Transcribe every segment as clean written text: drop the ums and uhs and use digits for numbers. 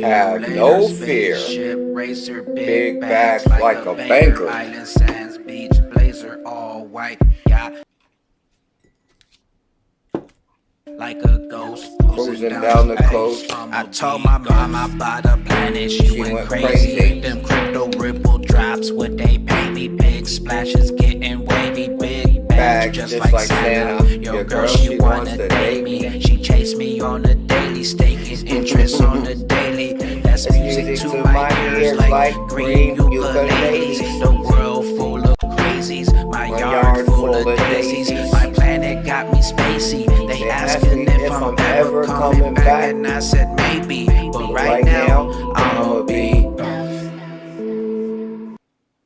Have no fear. Big bags like a banker. Island sands, beach blazer, all white. Yeah. Like a ghost Cruising down the coast. I told my mom I bought a planet. She went crazy. Them crypto ripple drops. What they pay me, big splashes, getting wavy, big bags just like Santa. Your girl, she wanna date me. She chased me on the daily, staking interest on the daily. That's music to my ears like green ukuleles. The world full of crazies, my yard full of daisies. My planet got me spacey. They asking if I'm ever coming back, and I said maybe, but right now I'ma be.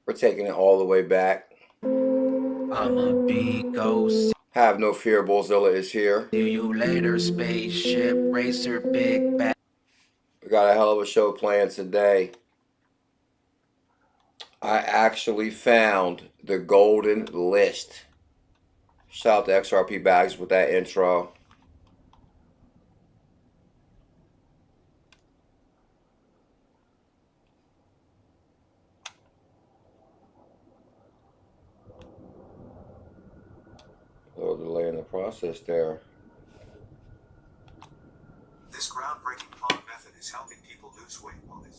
We're taking it all the way back. I'ma be ghost. Have no fear, Bullzilla is here. See you later, spaceship racer, big bag. We got a hell of a show planned today. I actually found the golden list. Shout out to XRP Bags with that intro. A little delay in the process there. This groundbreaking pond method is helping people lose weight while they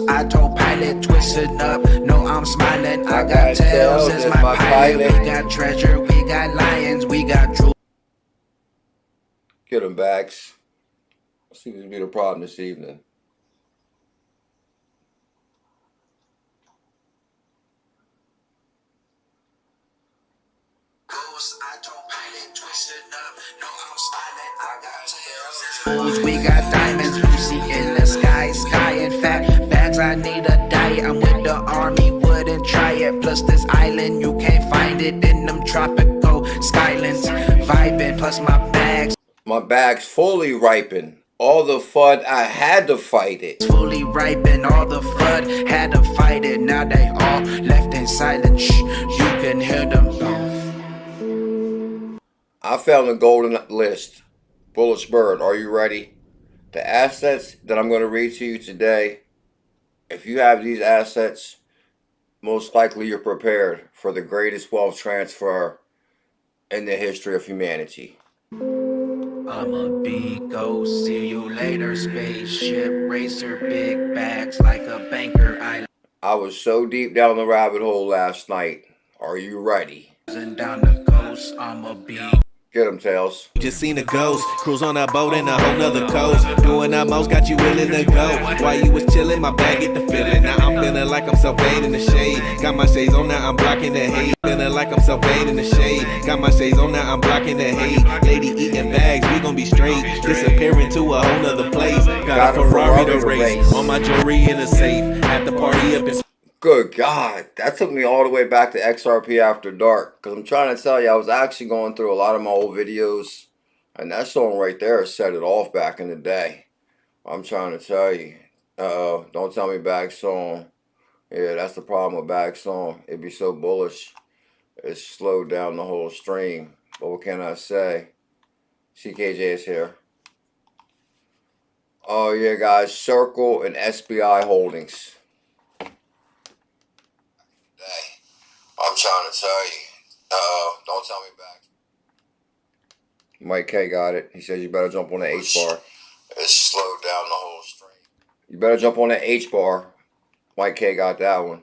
Autopilot twisted up. No, I'm smiling. I got tails as my pilot. We got treasure, we got lions, we got jewels. Get them, Bags. Let's see what's be the problem this evening. Autopilot twisted up. No, I'm smiling. I got tails. We got diamonds, Lucy in the sky, sky and fat. I need a diet, I'm with the army, wouldn't try it. Plus this island, you can't find it in them tropical skylands. Vibing, plus my bags fully ripen. All the FUD, I had to fight it. Fully ripen, all the FUD, had to fight it. Now they all left in silence. Shh, you can hear them. I found the golden list. Bullish Bird, are you ready? The assets that I'm going to read to you today. If you have these assets, most likely you're prepared for the greatest wealth transfer in the history of humanity. I'ma be ghost, see you later, spaceship racer, big bags like a banker. I was so deep down the rabbit hole last night. Are you ready? Down the coast, I'ma be. Get him, Tails. Just seen a ghost, cruise on a boat in a whole nother coast. Doing the most, got you willing to go. While you was chilling, my bag get the feeling. Now I'm feeling like I'm self-made in the shade. Got my shades on now, I'm blocking the hate. Feeling like I'm self-made in the shade. Got my shades on now, I'm blocking the hate. Lady eating bags, we gon' be straight. Disappearing to a whole nother place. Got a Ferrari to race. On my jewelry in a safe. At the party up in. Good God, that took me all the way back to XRP After Dark. Because I'm trying to tell you, I was actually going through a lot of my old videos. And that song right there set it off back in the day. I'm trying to tell you. Uh-oh, don't tell me Bag Song. Yeah, that's the problem with Bag Song. It'd be so bullish. It slowed down the whole stream. But what can I say? CKJ is here. Oh yeah, guys. Circle and SBI Holdings. I'm trying to tell you. Don't tell me back. Mike K got it. He says you better jump on the H bar. It slowed down the whole stream. You better jump on the H bar. Mike K got that one.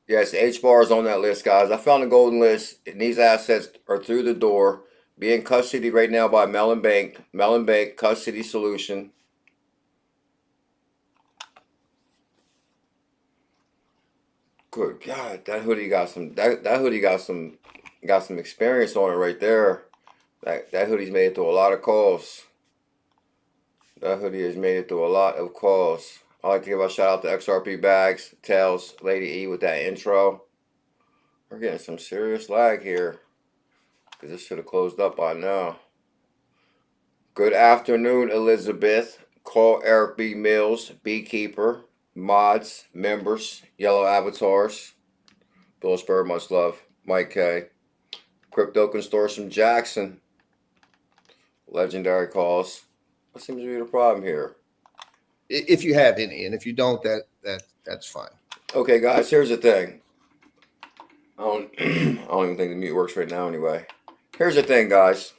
Yes, H bar is on that list, guys. I found the golden list, and these assets are through the door. Being custody right now by Mellon Bank. Mellon Bank Custody Solution. Good God, that hoodie got some. That hoodie got some experience on it right there. That hoodie's made it through a lot of calls. That hoodie has made it through a lot of calls. I'd like to give a shout out to XRP Bags, Tails, Lady E with that intro. We're getting some serious lag here. Because this should have closed up by now. Good afternoon, Elizabeth. Call Eric B. Mills, Beekeeper, mods, members, yellow avatars. Bill Spur, much love. Mike K. Crypto Consortium Jackson. Legendary calls. What seems to be the problem here? If you have any, and if you don't, that's fine. Okay, guys, here's the thing. I don't even think the mute works right now anyway. Here's the thing, guys.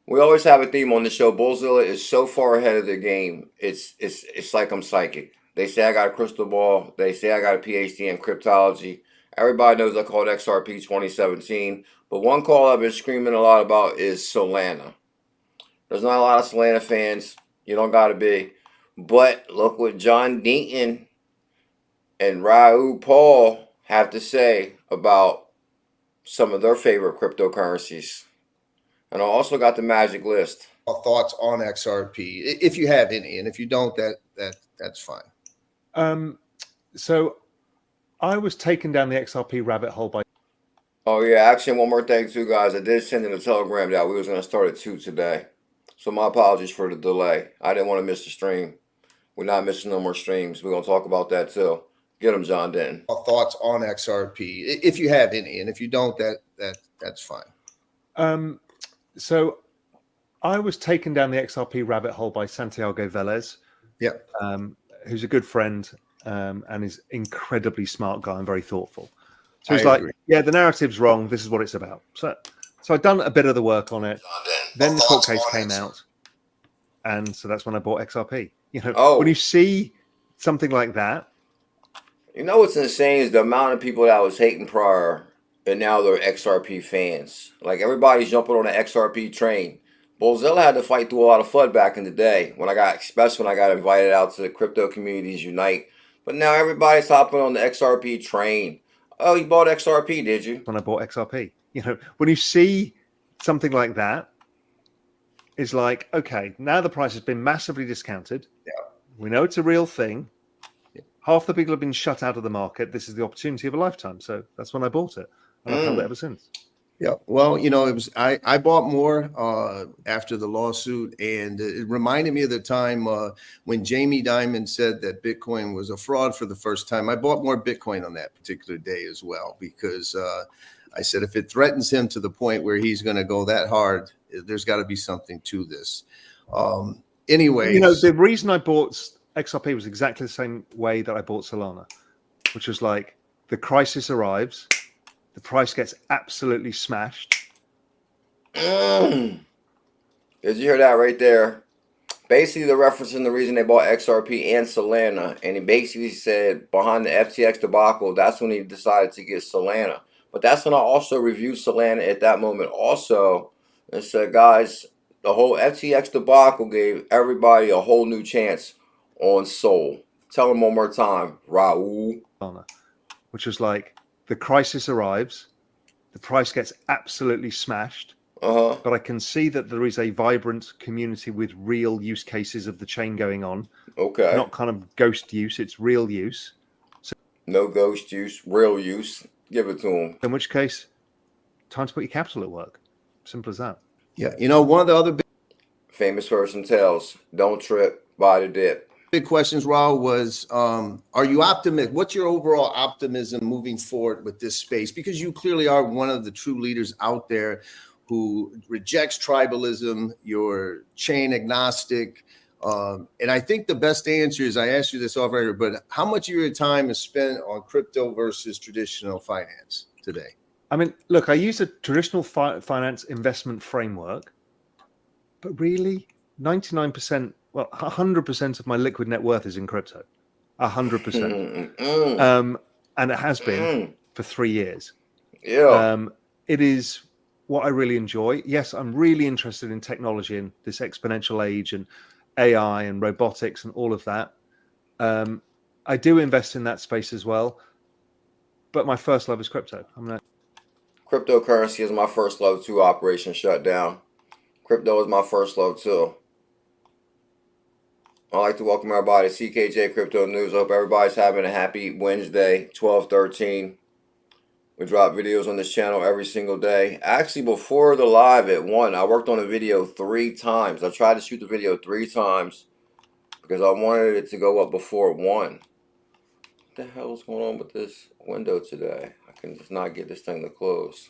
We always have a theme on the show. Bullzilla is so far ahead of the game. It's like I'm psychic. They say I got a crystal ball. They say I got a PhD in cryptology. Everybody knows I called XRP 2017. But one call I've been screaming a lot about is Solana. There's not a lot of Solana fans. You don't got to be. But look what John Deaton and Raoul Paul have to say about some of their favorite cryptocurrencies. And I also got the magic list. Thoughts on XRP, if you have any, and if you don't, that's fine. So I was taken down the XRP rabbit hole by. Oh yeah, actually one more thing too, guys. I did send in a telegram that we was gonna start at 2 today. So my apologies for the delay. I didn't want to miss the stream. We're not missing no more streams. We're gonna talk about that too. Get them, John Denton. Thoughts on XRP, if you have any, and if you don't, that's fine. So I was taken down the XRP rabbit hole by Santiago Velez. Yeah. Who's a good friend and is incredibly smart guy and very thoughtful. So he's like, yeah, the narrative's wrong. This is what it's about. So I'd done a bit of the work on it. Then the court case came out. And so that's when I bought XRP. You know, when you see something like that. You know what's insane is the amount of people that was hating prior and now they're XRP fans. Like everybody's jumping on the XRP train. Bullzilla had to fight through a lot of FUD back in the day especially when I got invited out to the Crypto Communities Unite. But now everybody's hopping on the XRP train. Oh, you bought XRP, did you? When I bought XRP. You know, when you see something like that, it's like, okay, now the price has been massively discounted. Yeah. We know it's a real thing. Half the people have been shut out of the market. This is the opportunity of a lifetime. So that's when I bought it. And I've held it ever since. Yeah. Well, you know, I bought more after the lawsuit, and it reminded me of the time when Jamie Dimon said that Bitcoin was a fraud for the first time. I bought more Bitcoin on that particular day as well, because I said, if it threatens him to the point where he's going to go that hard, there's got to be something to this. Anyway, you know, the reason I bought XRP was exactly the same way that I bought Solana, which was like the crisis arrives, the price gets absolutely smashed. Did you hear that right there? Basically, the reference in the reason they bought XRP and Solana, and he basically said behind the FTX debacle, that's when he decided to get Solana. But that's when I also reviewed Solana at that moment also and said, guys, the whole FTX debacle gave everybody a whole new chance on Sol. Tell him one more time, Raoul. Which was like the crisis arrives, the price gets absolutely smashed. But I can see that there is a vibrant community with real use cases of the chain going on. Okay. Not kind of ghost use, it's real use. So, no ghost use, real use. Give it to him. In which case, time to put your capital at work. Simple as that. Yeah. You know, one of the other famous person tells, don't trip, buy the dip. Big questions, Raul, was are you optimistic? What's your overall optimism moving forward with this space? Because you clearly are one of the true leaders out there who rejects tribalism, you're chain agnostic. And I think the best answer is, I asked you this already, but how much of your time is spent on crypto versus traditional finance today? I mean, look, I use a traditional finance investment framework, but really 99%, well, 100% of my liquid net worth is in crypto. 100%. And it has been for 3 years. Yeah. It is what I really enjoy. Yes, I'm really interested in technology and this exponential age and AI and robotics and all of that. I do invest in that space as well. But my first love is crypto. Cryptocurrency is my first love too. Operation Shutdown. Crypto is my first love too. I'd like to welcome everybody to CKJ Crypto News. I hope everybody's having a happy Wednesday, 12/13. We drop videos on this channel every single day. Actually, before the live at 1, I worked on a video 3 times. I tried to shoot the video 3 times because I wanted it to go up before 1. What the hell is going on with this window today? I can just not get this thing to close.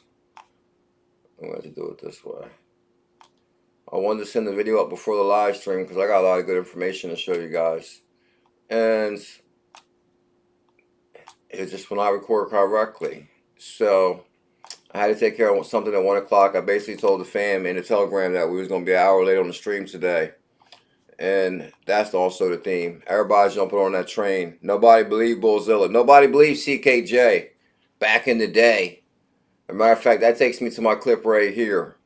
I'm going to do it this way. I wanted to send the video up before the live stream because I got a lot of good information to show you guys. And it just will not record correctly. So I had to take care of something at 1 o'clock. I basically told the fam in the Telegram that we was going to be an hour late on the stream today. And that's also the theme. Everybody's jumping on that train. Nobody believed Bullzilla. Nobody believed CKJ back in the day. As a matter of fact, that takes me to my clip right here.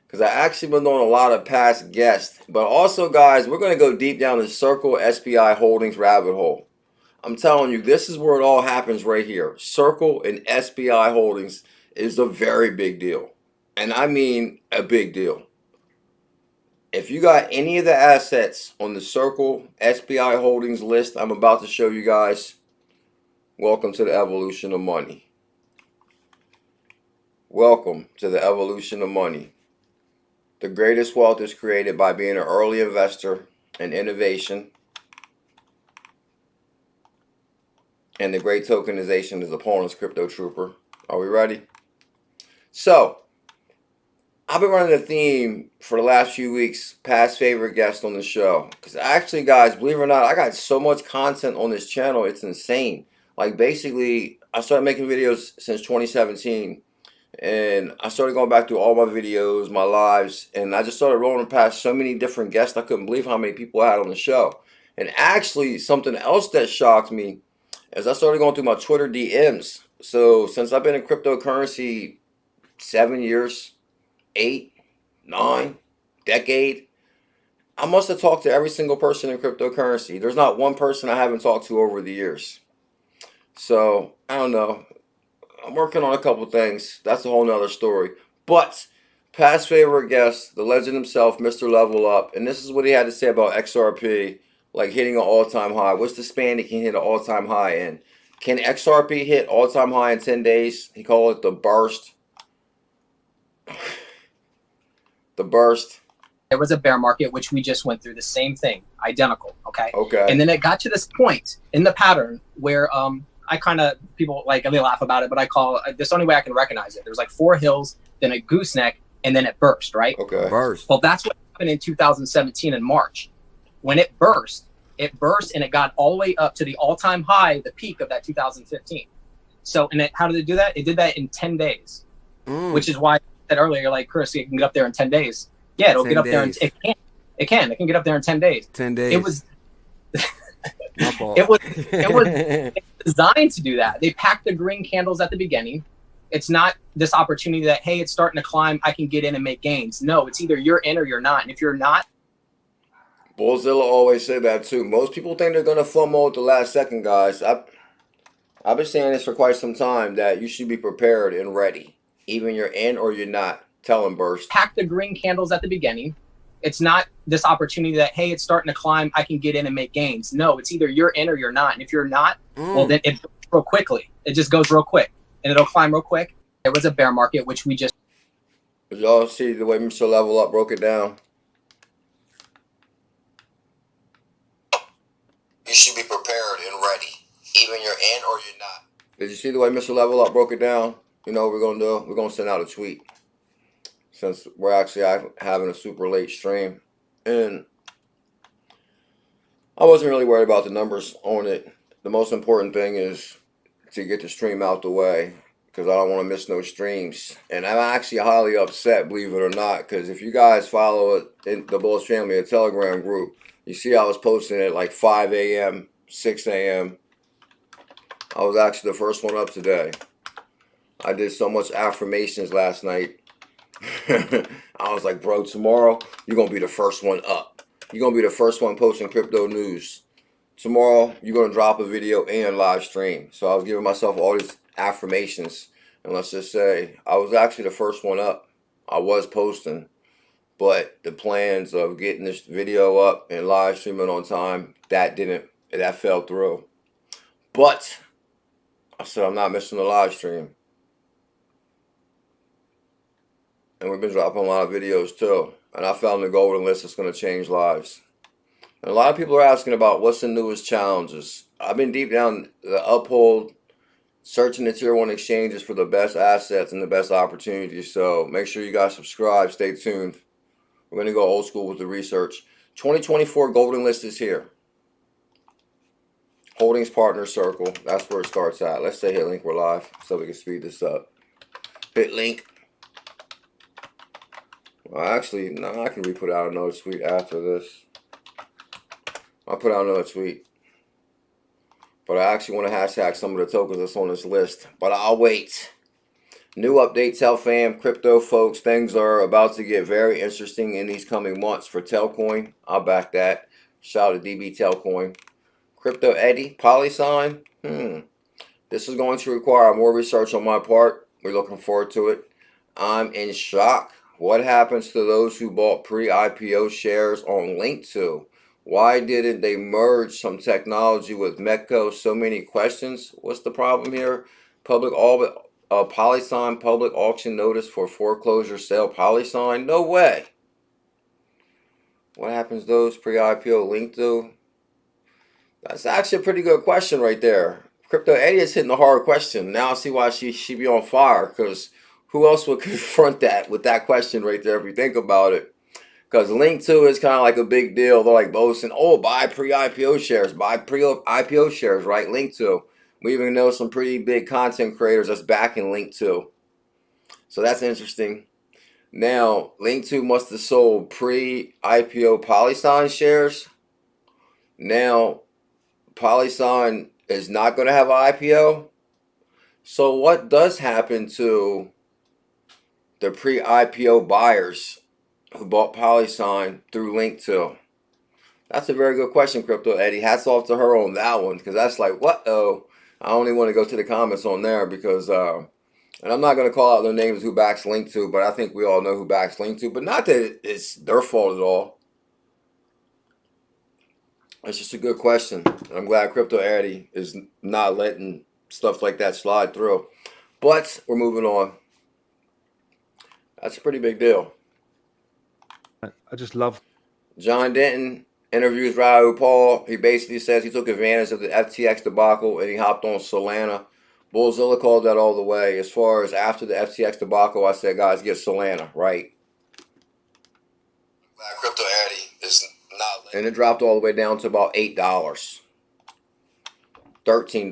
Because I actually been on a lot of past guests. But also, guys, we're going to go deep down the Circle SBI Holdings rabbit hole. I'm telling you, this is where it all happens right here. Circle and SBI Holdings is a very big deal. And I mean a big deal. If you got any of the assets on the Circle SBI Holdings list I'm about to show you guys, welcome to the evolution of money. Welcome to the evolution of money. The greatest wealth is created by being an early investor in innovation. And the great tokenization is upon us, Crypto Trooper. Are we ready? So, I've been running a theme for the last few weeks, past favorite guest on the show. Because actually, guys, believe it or not, I got so much content on this channel, it's insane. Like, basically, I started making videos since 2017. And I started going back through all my videos, my lives. And I just started rolling past so many different guests, I couldn't believe how many people I had on the show. And actually, something else that shocked me as I started going through my Twitter DMs. So since I've been in cryptocurrency 7 years, 8, 9, decade, I must have talked to every single person in cryptocurrency. There's not one person I haven't talked to over the years. So I don't know. I'm working on a couple things. That's a whole nother story. But past favorite guest, the legend himself, Mr. Level Up. And this is what he had to say about XRP. Like hitting an all-time high. What's the span it can hit an all-time high in? Can XRP hit all-time high in 10 days? He called it the burst. The burst. There was a bear market, which we just went through the same thing, identical, okay? Okay. And then it got to this point in the pattern where I kind of, people like, they laugh about it, but I call this the only way I can recognize it. There's like 4 hills, then a gooseneck, and then it burst, right? Okay. Burst. Well, that's what happened in 2017 in March. When it burst and it got all the way up to the all-time high, the peak of that 2015. So, and how did it do that? It did that in 10 days, which is why I said earlier, like, Chris, it can get up there in 10 days. Yeah, it'll get up there. It can get up there in 10 days. 10 days. It was, My fault. it was designed to do that. They packed the green candles at the beginning. It's not this opportunity that, hey, it's starting to climb, I can get in and make gains. No, it's either you're in or you're not. And if you're not, Bullzilla always said that too. Most people think they're going to FOMO at the last second, guys. I've been saying this for quite some time, that you should be prepared and ready. Even you're in or you're not. Tell him, Burst. pack the green candles at the beginning. It's not this opportunity that, hey, it's starting to climb, I can get in and make gains. No, it's either you're in or you're not. And if you're not, well, then it goes real quickly. It just goes real quick. And it'll climb real quick. There was a bear market, which we just... Did y'all see the way Mr. Level Up broke it down? You should be prepared and ready. Even you're in or you're not. Did you see the way Mr. Level Up broke it down? You know what we're going to do? We're going to send out a tweet. Since we're actually having a super late stream. And I wasn't really worried about the numbers on it. The most important thing is to get the stream out the way, because I don't want to miss no streams. And I'm actually highly upset, believe it or not, because if you guys follow it in the Bulls Family, a Telegram group, you see I was posting at like 5 a.m., 6 a.m. I was actually the first one up today. I did so much affirmations last night. I was like, bro, tomorrow you're going to be the first one up. You're going to be the first one posting crypto news. Tomorrow you're going to drop a video and live stream. So I was giving myself all these affirmations. And let's just say I was actually the first one up. I was posting. But the plans of getting this video up and live streaming on time, that fell through. But I said I'm not missing the live stream. And we've been dropping a lot of videos too. And I found the golden list that's going to change lives. And a lot of people are asking about what's the newest challenges. I've been deep down the Uphold, searching the tier 1 exchanges for the best assets and the best opportunities. So make sure you guys subscribe. Stay tuned. We're going to go old school with the research. 2024 golden list is here. Holdings Partner Circle. That's where it starts at. Let's say hit link. We're live so we can speed this up. Hit link. Well, actually, no, I can re-put out another tweet after this. I'll put out another tweet. But I actually want to hashtag some of the tokens that's on this list. But I'll wait. New update, tell fam, crypto folks, things are about to get very interesting in these coming months for Taekion. I'll back that. Shout out to DB Taekion. Crypto Eddie, Polysign. This is going to require more research on my part. We're looking forward to it. I'm in shock. What happens to those who bought pre-IPO shares on Link2? Why didn't they merge some technology with Metco? So many questions. What's the problem here? Polysign public auction notice for foreclosure sale. Polysign? No way. What happens to those pre-IPO Link2? That's actually a pretty good question right there. Crypto Eddie is hitting a hard question. Now I see why she be on fire, because who else would confront that with that question right there if you think about it? Because Link2 is kind of like a big deal. They're like boasting, oh, buy pre-IPO shares, buy pre-IPO shares, right? Link2. We even know some pretty big content creators that's backing Link2. So that's interesting. Now, Link2 must have sold pre-IPO Polysign shares. Now, Polysign is not going to have an IPO. So what does happen to the pre-IPO buyers who bought Polysign through Link2? That's a very good question, Crypto Eddie. Hats off to her on that one, because that's like, what-oh. I only want to go to the comments on there because, and I'm not going to call out their names who backs Link2, but I think we all know who backs Link2. But not that it's their fault at all. It's just a good question. I'm glad Crypto Eddie is not letting stuff like that slide through. But we're moving on. That's a pretty big deal. I just love John Denton interviews Raul Paul. He basically says he took advantage of the FTX debacle and he hopped on Solana. Bullzilla called that all the way. As far as after the FTX debacle, I said, guys, get Solana, right? I'm glad Crypto Eddie is not. And it dropped all the way down to about $8. $13.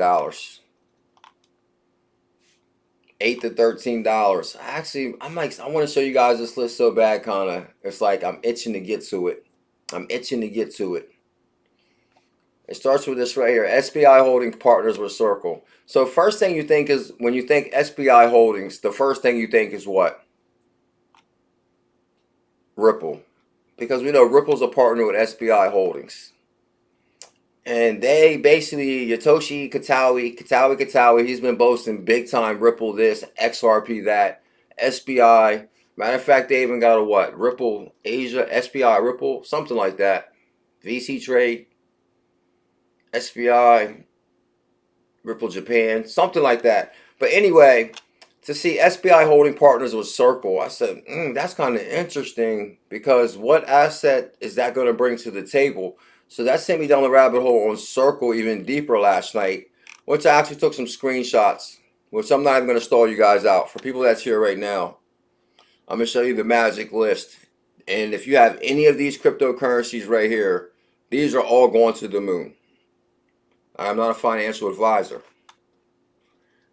$8 to $13. Actually, I want to show you guys this list so bad, kind of. It's like I'm itching to get to it. It starts with this right here. SBI Holdings partners with Circle. So first thing you think is, when you think SBI Holdings, the first thing you think is what? Ripple. Because we know Ripple's a partner with SBI Holdings. And they basically, Yotoshi Katawi, he's been boasting big time Ripple this, XRP that, SBI. Matter of fact, they even got a what? Ripple Asia, SBI Ripple, something like that. VC Trade, SBI, Ripple Japan, something like that. But anyway, to see SBI holding partners with Circle, I said, that's kind of interesting, because what asset is that going to bring to the table? So that sent me down the rabbit hole on Circle even deeper last night, which I actually took some screenshots, which I'm not even going to stall you guys out. For people that's here right now, I'm going to show you the magic list. And if you have any of these cryptocurrencies right here, these are all going to the moon. I'm not a financial advisor.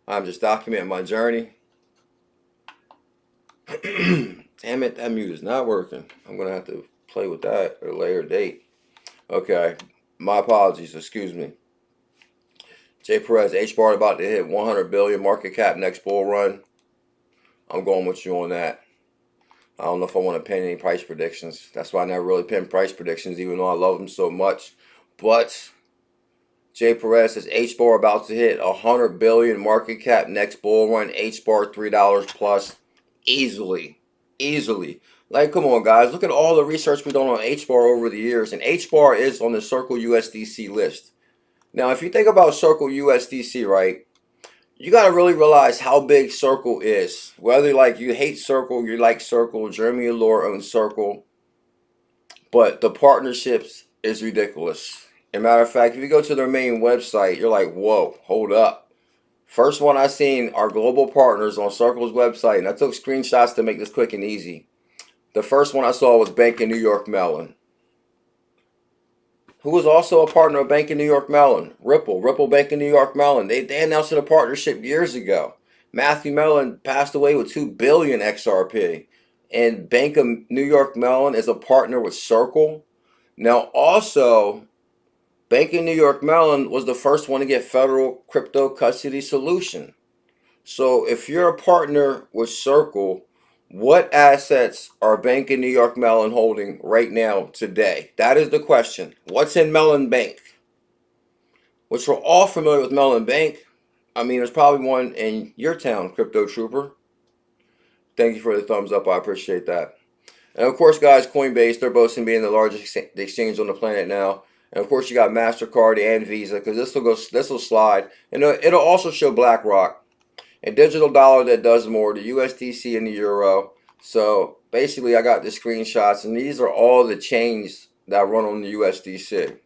I'm just documenting my journey. Damn it, that mute is not working. I'm going to have to play with that at a later date. Okay, my apologies, excuse me. Jay Perez, H-bar about to hit 100 billion market cap next bull run. I'm going with you on that. I don't know if I want to pin any price predictions. That's why I never really pin price predictions, even though I love them so much. But Jay Perez says H-bar about to hit 100 billion market cap next bull run. H-bar $3 plus easily. Like, come on, guys. Look at all the research we've done on H-bar over the years. And H-bar is on the Circle USDC list. Now, if you think about Circle USDC, right, you got to really realize how big Circle is. Whether like you hate Circle, you like Circle, Jeremy Allure owns Circle, but the partnerships is ridiculous. As a matter of fact, if you go to their main website, you're like, whoa, hold up. First one I seen are global partners on Circle's website, and I took screenshots to make this quick and easy. The first one I saw was Bank of New York Mellon, who was also a partner of Bank of New York Mellon. Ripple Bank of New York Mellon. They announced a partnership years ago. Matthew Mellon passed away with 2 billion XRP. And Bank of New York Mellon is a partner with Circle. Now also, Bank of New York Mellon was the first one to get federal crypto custody solution. So if you're a partner with Circle, what assets are Bank of New York Mellon holding right now today? That is the question. What's in Mellon Bank? Which we're all familiar with Mellon Bank. I mean, there's probably one in your town, Crypto Trooper. Thank you for the thumbs up. I appreciate that. And of course, guys, Coinbase, they're boasting being the largest exchange on the planet now. And of course, you got MasterCard and Visa, because this will slide. And it'll also show BlackRock. A digital dollar that does more, the USDC and the Euro. So basically, I got the screenshots, and these are all the chains that run on the USDC.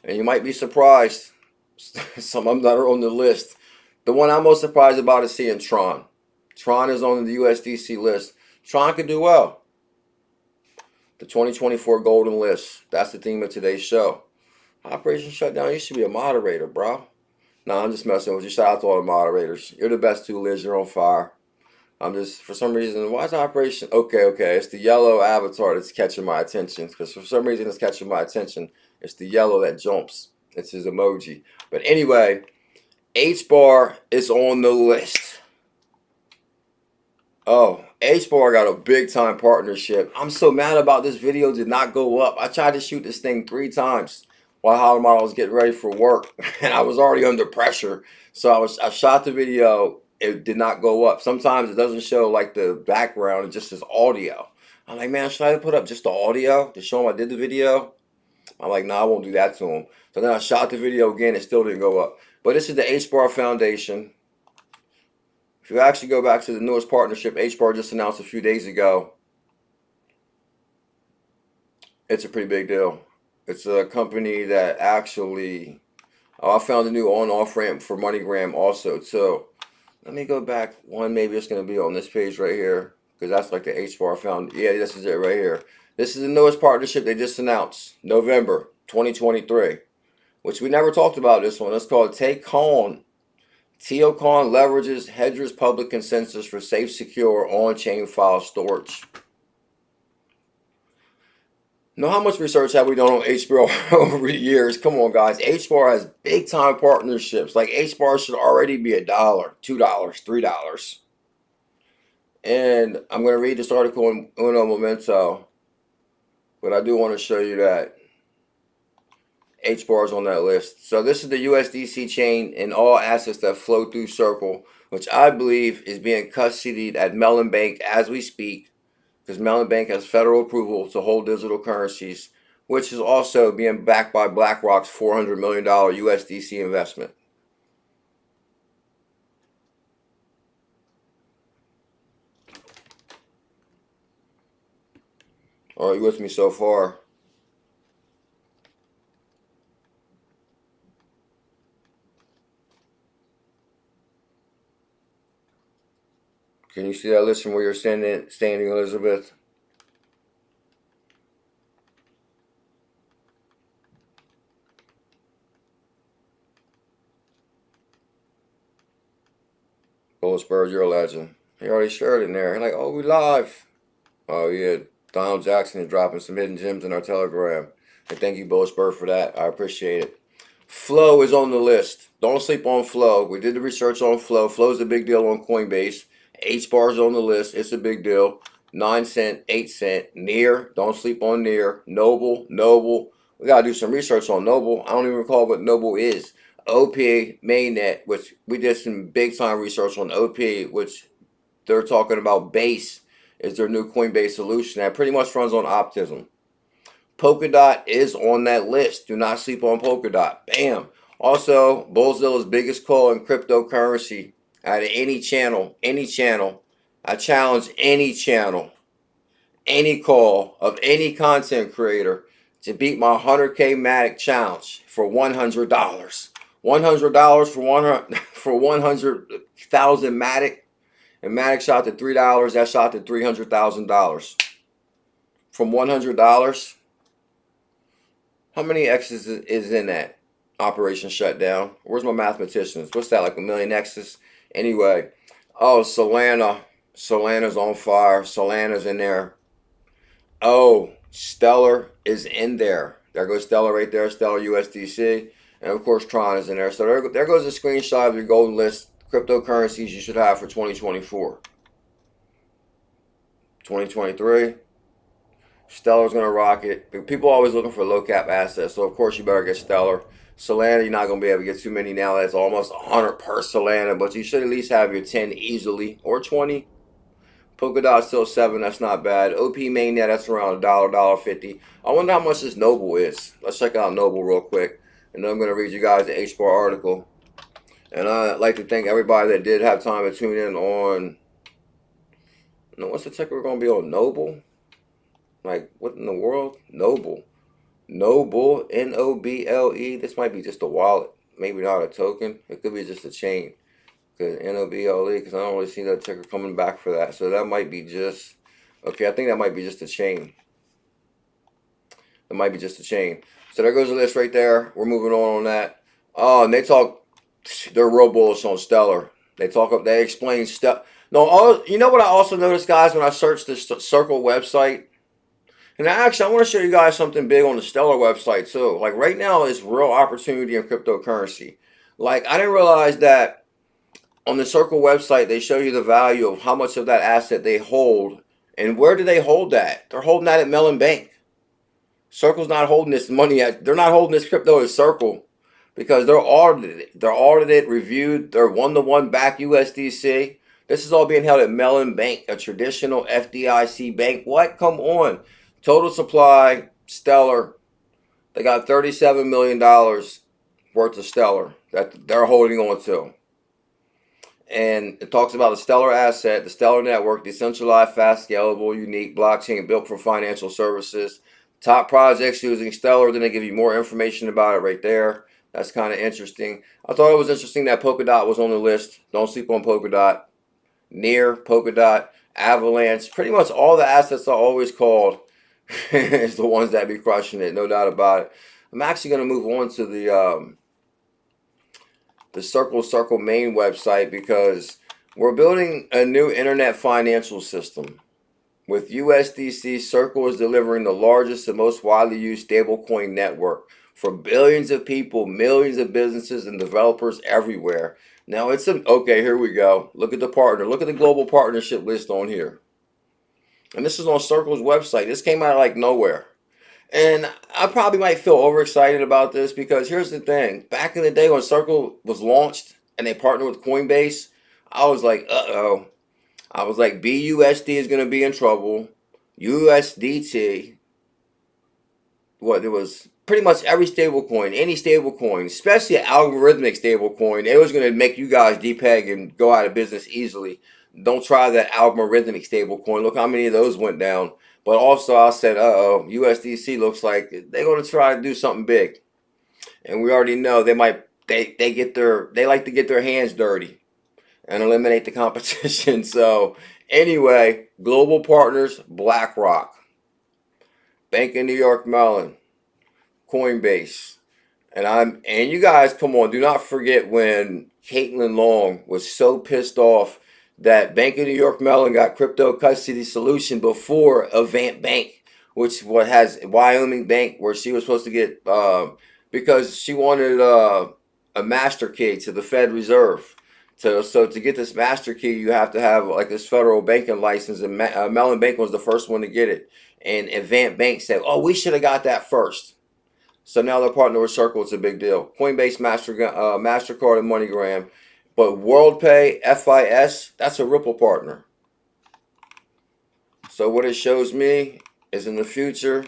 And you might be surprised, some of them that are on the list. The one I'm most surprised about is seeing Tron. Tron is on the USDC list. Tron could do well. The 2024 Golden List. That's the theme of today's show. Operation Shutdown, you should be a moderator, bro. Nah, I'm just messing with you. Shout out to all the moderators. You're the best two, Liz. You're on fire. I'm just, for some reason, why is Operation? Okay. It's the yellow avatar that's catching my attention. Because for some reason, it's catching my attention. It's the yellow that jumps. It's his emoji. But anyway, H-Bar is on the list. Oh, H-Bar got a big time partnership. I'm so mad about this video did not go up. I tried to shoot this thing 3 times while Hollow was getting ready for work, and I was already under pressure. So I shot the video. It did not go up. Sometimes it doesn't show like the background. It just says audio. I'm like, man, should I put up just the audio to show him I did the video? I'm like, nah, I won't do that to him. So then I shot the video again. It still didn't go up. But this is the H-Bar Foundation. If you actually go back to the newest partnership H-Bar just announced a few days ago, it's a pretty big deal. It's a company that actually, I found a new on-off ramp for MoneyGram also. So let me go back one. Maybe it's going to be on this page right here, because that's like the H-Bar found. Yeah, this is it right here. This is the newest partnership they just announced, November 2023, which we never talked about this one. It's called Taekion. Taekion leverages Hedra's public consensus for safe, secure, on-chain file storage. Know how much research have we done on H-Bar over the years? Come on, guys. H-Bar has big-time partnerships. Like, H-Bar should already be $1, $2, $3. And I'm going to read this article in Uno Momento, but I do want to show you that H-Bar is on that list. So this is the USDC chain and all assets that flow through Circle, which I believe is being custodied at Mellon Bank as we speak, because Mellon Bank has federal approval to hold digital currencies, which is also being backed by BlackRock's $400 million USDC investment. Are you with me so far? Can you see that list from where you're standing, Elizabeth? Bullis Bird, you're a legend. He already shared in there. Like, oh, we live. Oh, yeah. Donald Jackson is dropping some hidden gems in our Telegram. And thank you, Bullis Bird, for that. I appreciate it. Flow is on the list. Don't sleep on Flow. We did the research on Flow. Flow's a big deal on Coinbase. H-Bar's on the list. It's a big deal. 9 cent, 8 cent. Near. Don't sleep on Near. Noble. We got to do some research on Noble. I don't even recall what Noble is. OP, Mainnet, which we did some big time research on OP, which they're talking about Base is their new Coinbase solution that pretty much runs on Optimism. Polkadot is on that list. Do not sleep on Polkadot. Bam. Also, Bullzilla's biggest call in cryptocurrency out of any channel. I challenge any channel, any call of any content creator to beat my 100K Matic challenge for $100. $100 for 100,000 Matic, and Matic shot to $3. That shot to $300,000. From $100, how many X's is in that? Operation Shutdown. Where's my mathematicians? What's that, like a million X's? Anyway, oh, Solana's on fire. Solana's in there. Oh, Stellar is in there. There goes Stellar right there. Stellar USDC. And of course, Tron is in there. So there goes a screenshot of your golden list cryptocurrencies you should have for 2024. 2023. Stellar's going to rock it. People are always looking for low cap assets. So of course you better get Stellar. Solana, you're not going to be able to get too many now. That's almost 100 per Solana. But you should at least have your 10 easily. Or 20. Polkadot still 7, that's not bad. OP Mainnet, that's around $1, $1.50. I wonder how much this Noble is. Let's check out Noble real quick. And then I'm going to read you guys the HBAR article. And I'd like to thank everybody that did have time to tune in on... No, what's the ticker we're going to be on? Noble? Like, what in the world? Noble. Noble, N-O-B-L-E. This might be just a wallet. Maybe not a token. It could be just a chain. N-O-B-L-E, because I don't really see that ticker coming back for that. So that might be just, okay, I think that might be just a chain. It might be just a chain. So there goes the list right there. We're moving on that. Oh, and they're real bullish on Stellar. They explain stuff. No, you know what I also noticed, guys, when I searched this Circle website? And actually, I want to show you guys something big on the Stellar website, too. Like, right now, is real opportunity in cryptocurrency. Like, I didn't realize that on the Circle website, they show you the value of how much of that asset they hold. And where do they hold that? They're holding that at Mellon Bank. Circle's not holding this money they're not holding this crypto at Circle because they're audited. They're audited, reviewed, they're one-to-one back USDC. This is all being held at Mellon Bank, a traditional FDIC bank. What? Come on. Total supply, Stellar. They got $37 million worth of Stellar that they're holding on to. And it talks about the Stellar asset, the Stellar network, decentralized, fast, scalable, unique blockchain built for financial services. Top projects using Stellar, then they give you more information about it right there. That's kind of interesting. I thought it was interesting that Polkadot was on the list. Don't sleep on Polkadot. Near, Polkadot, Avalanche, pretty much all the assets are always called is the ones that be crushing it, no doubt about it. I'm actually going to move on to the Circle main website because we're building a new internet financial system. With USDC, Circle is delivering the largest and most widely used stablecoin network for billions of people, millions of businesses, and developers everywhere. Now okay, here we go. Look at the partner. Look at the global partnership list on here. And this is on Circle's website. This came out of like nowhere. And I probably might feel overexcited about this because here's the thing. Back in the day when Circle was launched and they partnered with Coinbase, I was like, uh-oh. I was like, BUSD is going to be in trouble. USDT. What, there was pretty much every stablecoin, any stablecoin, especially an algorithmic stablecoin, it was going to make you guys depeg and go out of business easily. Don't try that algorithmic stablecoin. Look how many of those went down. But also I said, uh-oh, USDC looks like they're going to try to do something big. And we already know they like to get their hands dirty and eliminate the competition. So anyway, global partners, BlackRock, Bank of New York Mellon, Coinbase. And you guys, come on, do not forget when Caitlin Long was so pissed off that Bank of New York Mellon got crypto custody solution before Avant Bank, which has Wyoming Bank, where she was supposed to get because she wanted a master key to the Fed Reserve. So to get this master key, you have to have like this federal banking license, and Mellon Bank was the first one to get it. And Avant Bank said, "Oh, we should have got that first." So now they're partnered with Circle. It's a big deal. Coinbase, MasterCard, and MoneyGram. But WorldPay, FIS, that's a Ripple partner. So what it shows me is in the future,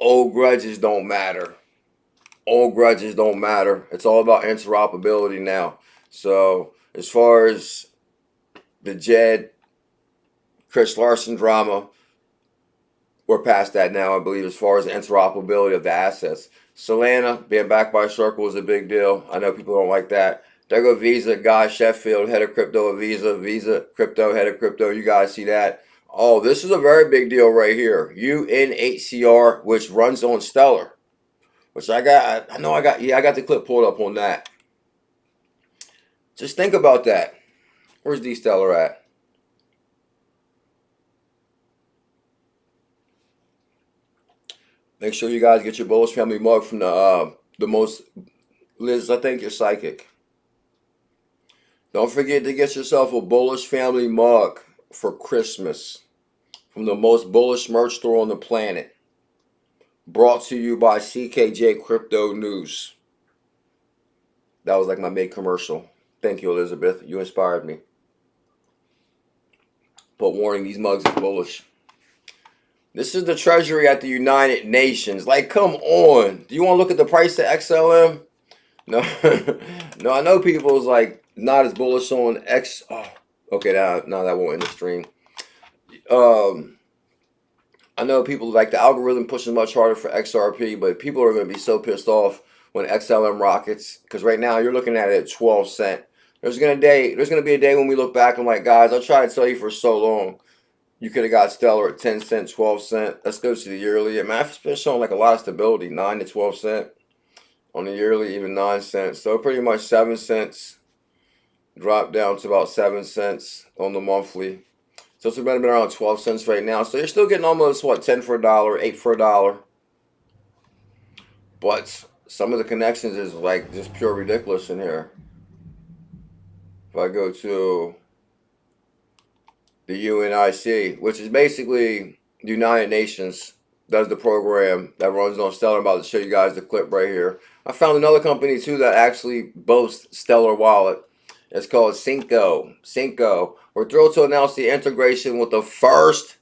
old grudges don't matter. Old grudges don't matter. It's all about interoperability now. So as far as the Jed, Chris Larson drama, we're past that now, I believe, as far as the interoperability of the assets. Solana being backed by Circle is a big deal. I know people don't like that. There go Visa, Guy Sheffield, head of crypto of Visa, Visa crypto, head of crypto. You guys see that? Oh, this is a very big deal right here. UNHCR, which runs on Stellar, which I got the clip pulled up on that. Just think about that. Where's D Stellar at? Make sure you guys get your Bullish Family mug from the most, Liz, I think you're psychic. Don't forget to get yourself a Bullish Family mug for Christmas from the most bullish merch store on the planet. Brought to you by CKJ Crypto News. That was like my mid commercial. Thank you, Elizabeth. You inspired me. But warning, these mugs are bullish. This is the treasury at the United Nations. Like, come on. Do you want to look at the price of XLM? No. No, I know people's like not as bullish on X. Oh, okay, now that won't end the stream. I know people like the algorithm pushing much harder for XRP, but people are going to be so pissed off when XLM rockets, because right now you're looking at it at 12 cents. There's going to be a day when we look back and like, guys, I tried to tell you for so long. You could have got Stellar at 10 cents, 12 cents. Let's go to the yearly. Man, it's been showing like a lot of stability, 9 to 12 cents. On the yearly, even 9 cents. So pretty much 7 cents. Dropped down to about 7 cents on the monthly. So it's been around 12 cents right now. So you're still getting almost, what, 10 for a dollar, 8 for a dollar. But some of the connections is like just pure ridiculous in here. If I go to the UNIC, which is basically the United Nations, does the program that runs on Stellar. I'm about to show you guys the clip right here. I found another company too that actually boasts Stellar Wallet. It's called Cinco. We're thrilled to announce the integration with the first.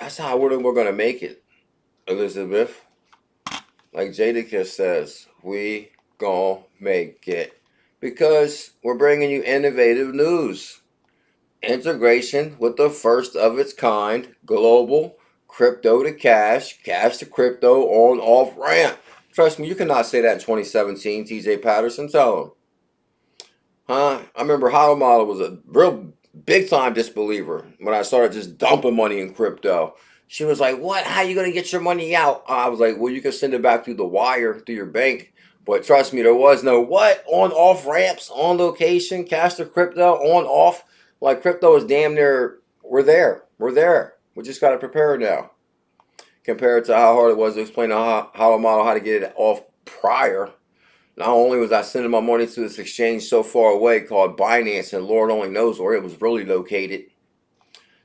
That's how we're going to make it, Elizabeth. Like Jadakiss says, we gonna make it. Because we're bringing you innovative news. Integration with the first of its kind global crypto to cash, cash to crypto on off ramp. Trust me, you cannot say that in 2017, TJ Patterson. Tell him. Huh? I remember Hollow Model was a real big time disbeliever when I started just dumping money in crypto. She was like, what? How you going to get your money out? I was like, well, you can send it back through the wire, through your bank. But trust me, there was no what? On off ramps, on location, cash to crypto, on off. Like crypto is damn near, we're there. We just got to prepare now. Compared to how hard it was to explain to Hollow Model how to get it off prior. Not only was I sending my money to this exchange so far away called Binance, and Lord only knows where it was really located.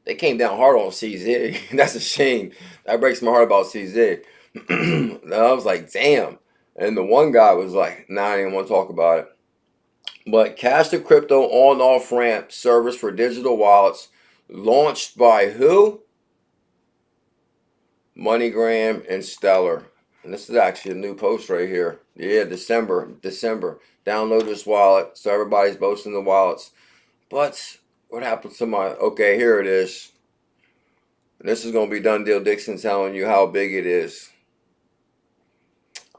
They came down hard on CZ. That's a shame. That breaks my heart about CZ. I was like, damn. And the one guy was like, nah, I didn't want to talk about it. But cash to crypto on off ramp service for digital wallets launched by who? MoneyGram and Stellar. And this is actually a new post right here. Yeah, December. Download this wallet. So everybody's boasting the wallets. But what happened to my... Okay, here it is. And this is going to be Done Deal Dixon telling you how big it is.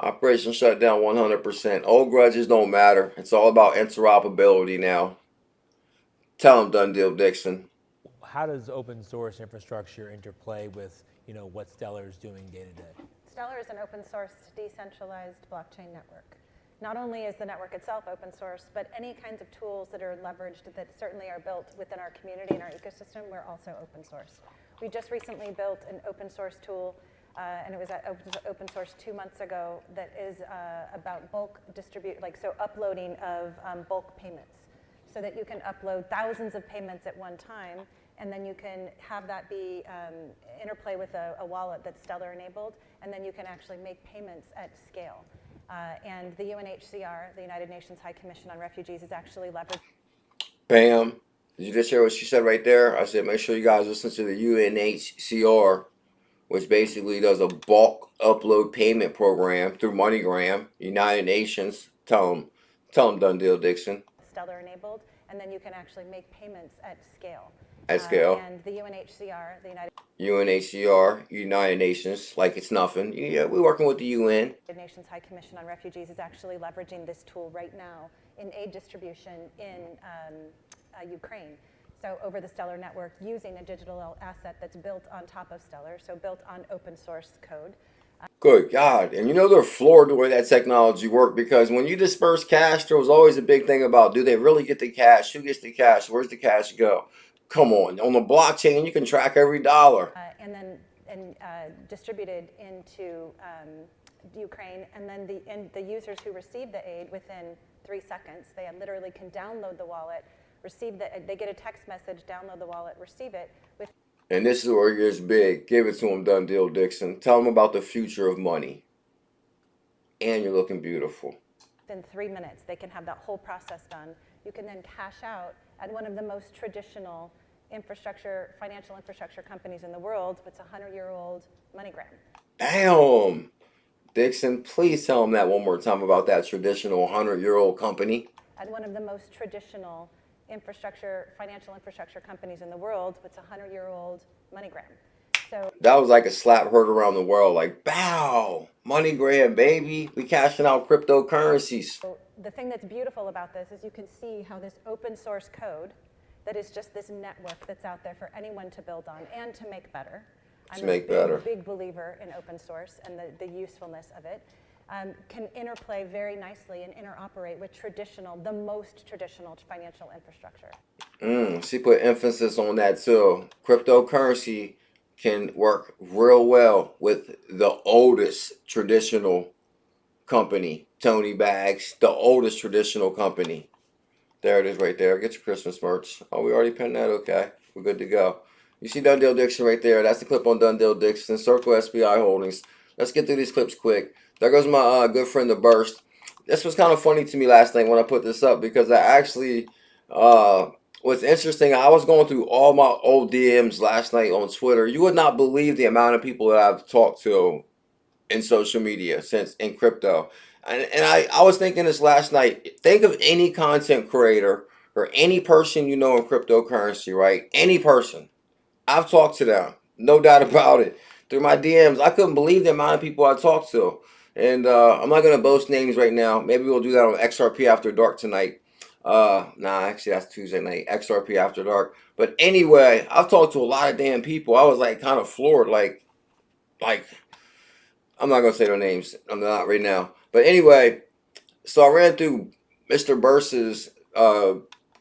Operation shut down 100%. Old grudges don't matter. It's all about interoperability now. Tell them, Done Deal Dixon. How does open source infrastructure interplay with, what Stellar is doing day to day? Stellar is an open source, decentralized blockchain network. Not only is the network itself open source, but any kinds of tools that are leveraged that certainly are built within our community and our ecosystem, we're also open source. We just recently built an open source tool, and it was at open source 2 months ago, that is about bulk uploading of bulk payments, so that you can upload thousands of payments at one time, and then you can have that be interplay with a wallet that's Stellar enabled, and then you can actually make payments at scale. And the UNHCR, the United Nations High Commission on Refugees, is actually leveraged. Bam. Did you just hear what she said right there? I said, make sure you guys listen to the UNHCR which basically does a bulk upload payment program through MoneyGram, United Nations. Tell them, Done Deal Dixon. Stellar enabled, and then you can actually make payments at scale. At scale. And the UNHCR, the United Nations, like it's nothing. Yeah, we're working with the UN. The Nations High Commission on Refugees is actually leveraging this tool right now in aid distribution in Ukraine. So over the Stellar network, using a digital asset that's built on top of Stellar, so built on open source code. Good God. And you know, they're floored the way that technology worked, because when you disperse cash, there was always a big thing about, do they really get the cash? Who gets the cash? Where's the cash go? Come on. The blockchain, you can track every dollar. And then distributed into Ukraine, and then the users who receive the aid within 3 seconds, they literally can download the wallet, they get a text message, download the wallet, receive it. And this is where it gets big. Give it to them, Done Deal Dixon. Tell them about the future of money. And you're looking beautiful. In 3 minutes, they can have that whole process done. You can then cash out at one of the most traditional financial infrastructure companies in the world. It's a 100-year-old MoneyGram. Damn. Dixon, please tell them that one more time about that traditional 100-year-old company. At one of the most traditional financial infrastructure companies in the world. It's a 100-year-old MoneyGram. So that was like a slap heard around the world, like, bow, MoneyGram, baby. We cashing out cryptocurrencies. So the thing that's beautiful about this is you can see how this open source code that is just this network that's out there for anyone to build on and to make better. I'm a big believer in open source and the usefulness of it. Can interplay very nicely and interoperate with the most traditional financial infrastructure. She put emphasis on that too. Cryptocurrency can work real well with the oldest traditional company, Tony Bags, the oldest traditional company. There it is right there. Get your Christmas merch. Oh, we already pinned that? Okay. We're good to go. You see Done Deal Dixon right there. That's the clip on Done Deal Dixon. Circle SBI Holdings. Let's get through these clips quick. There goes my good friend, The Burst. This was kind of funny to me last night when I put this up, because I actually, what's interesting, I was going through all my old DMs last night on Twitter. You would not believe the amount of people that I've talked to in social media in crypto. And I was thinking this last night. Think of any content creator or any person you know in cryptocurrency, right? Any person. I've talked to them. No doubt about it. Through my DMs, I couldn't believe the amount of people I talked to. And I'm not going to boast names right now. Maybe we'll do that on XRP After Dark tonight. Actually, that's Tuesday night. XRP After Dark. But anyway, I've talked to a lot of damn people. I was like kind of floored. Like, I'm not going to say their names. I'm not right now. But anyway, so I ran through Mr. Burst's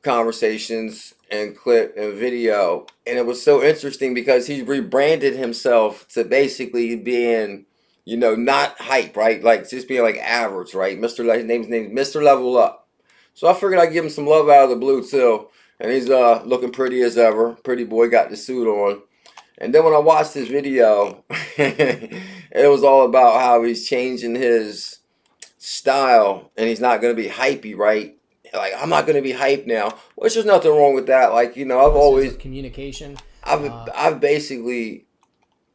conversations and clip and video. And it was so interesting because he rebranded himself to basically being, not hype, right? Like just being like average, right? His name's Mr. Level Up. So I figured I'd give him some love out of the blue too. And he's looking pretty as ever. Pretty boy, got the suit on. And then when I watched this video, it was all about how he's changing his style and he's not going to be hypey, right? Like, I'm not going to be hype now, which there's nothing wrong with that. Like, I've always communication. I've basically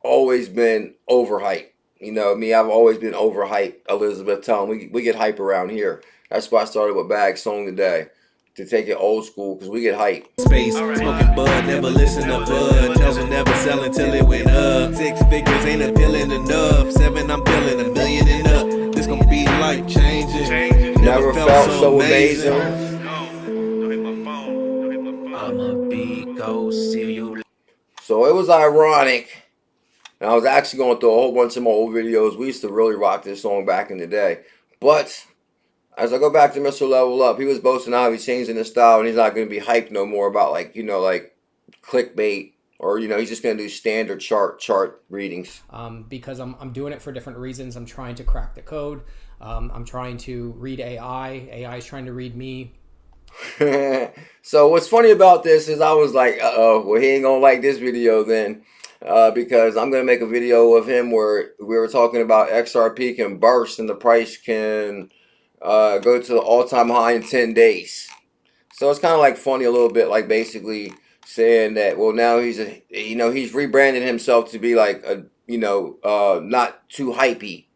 always been overhyped. I've always been overhyped. Elizabeth, tell him we get hype around here. That's why I started with Bag Song today, to take it old school, because we get hype. Space, smoking bud, never listen to bud. Tells will never sell until it went up. 6 figures ain't appealing enough. 7, I'm feeling $1 million and up. This gon' be life changing. Never felt so amazing. I'ma be ghost, see you. So it was ironic. And I was actually going through a whole bunch of my old videos. We used to really rock this song back in the day. But as I go back to Mr. Level Up, he was boasting how he's changing his style and he's not going to be hyped no more about like clickbait, or he's just going to do standard chart readings. Because I'm doing it for different reasons. I'm trying to crack the code. I'm trying to read AI. AI is trying to read me. So what's funny about this is I was like, well, he ain't going to like this video then. Because I'm going to make a video of him where we were talking about XRP can burst and the price can go to the all-time high in 10 days. So it's kind of like funny a little bit, like basically saying that, well, now he's rebranded himself to be like a not too hypey.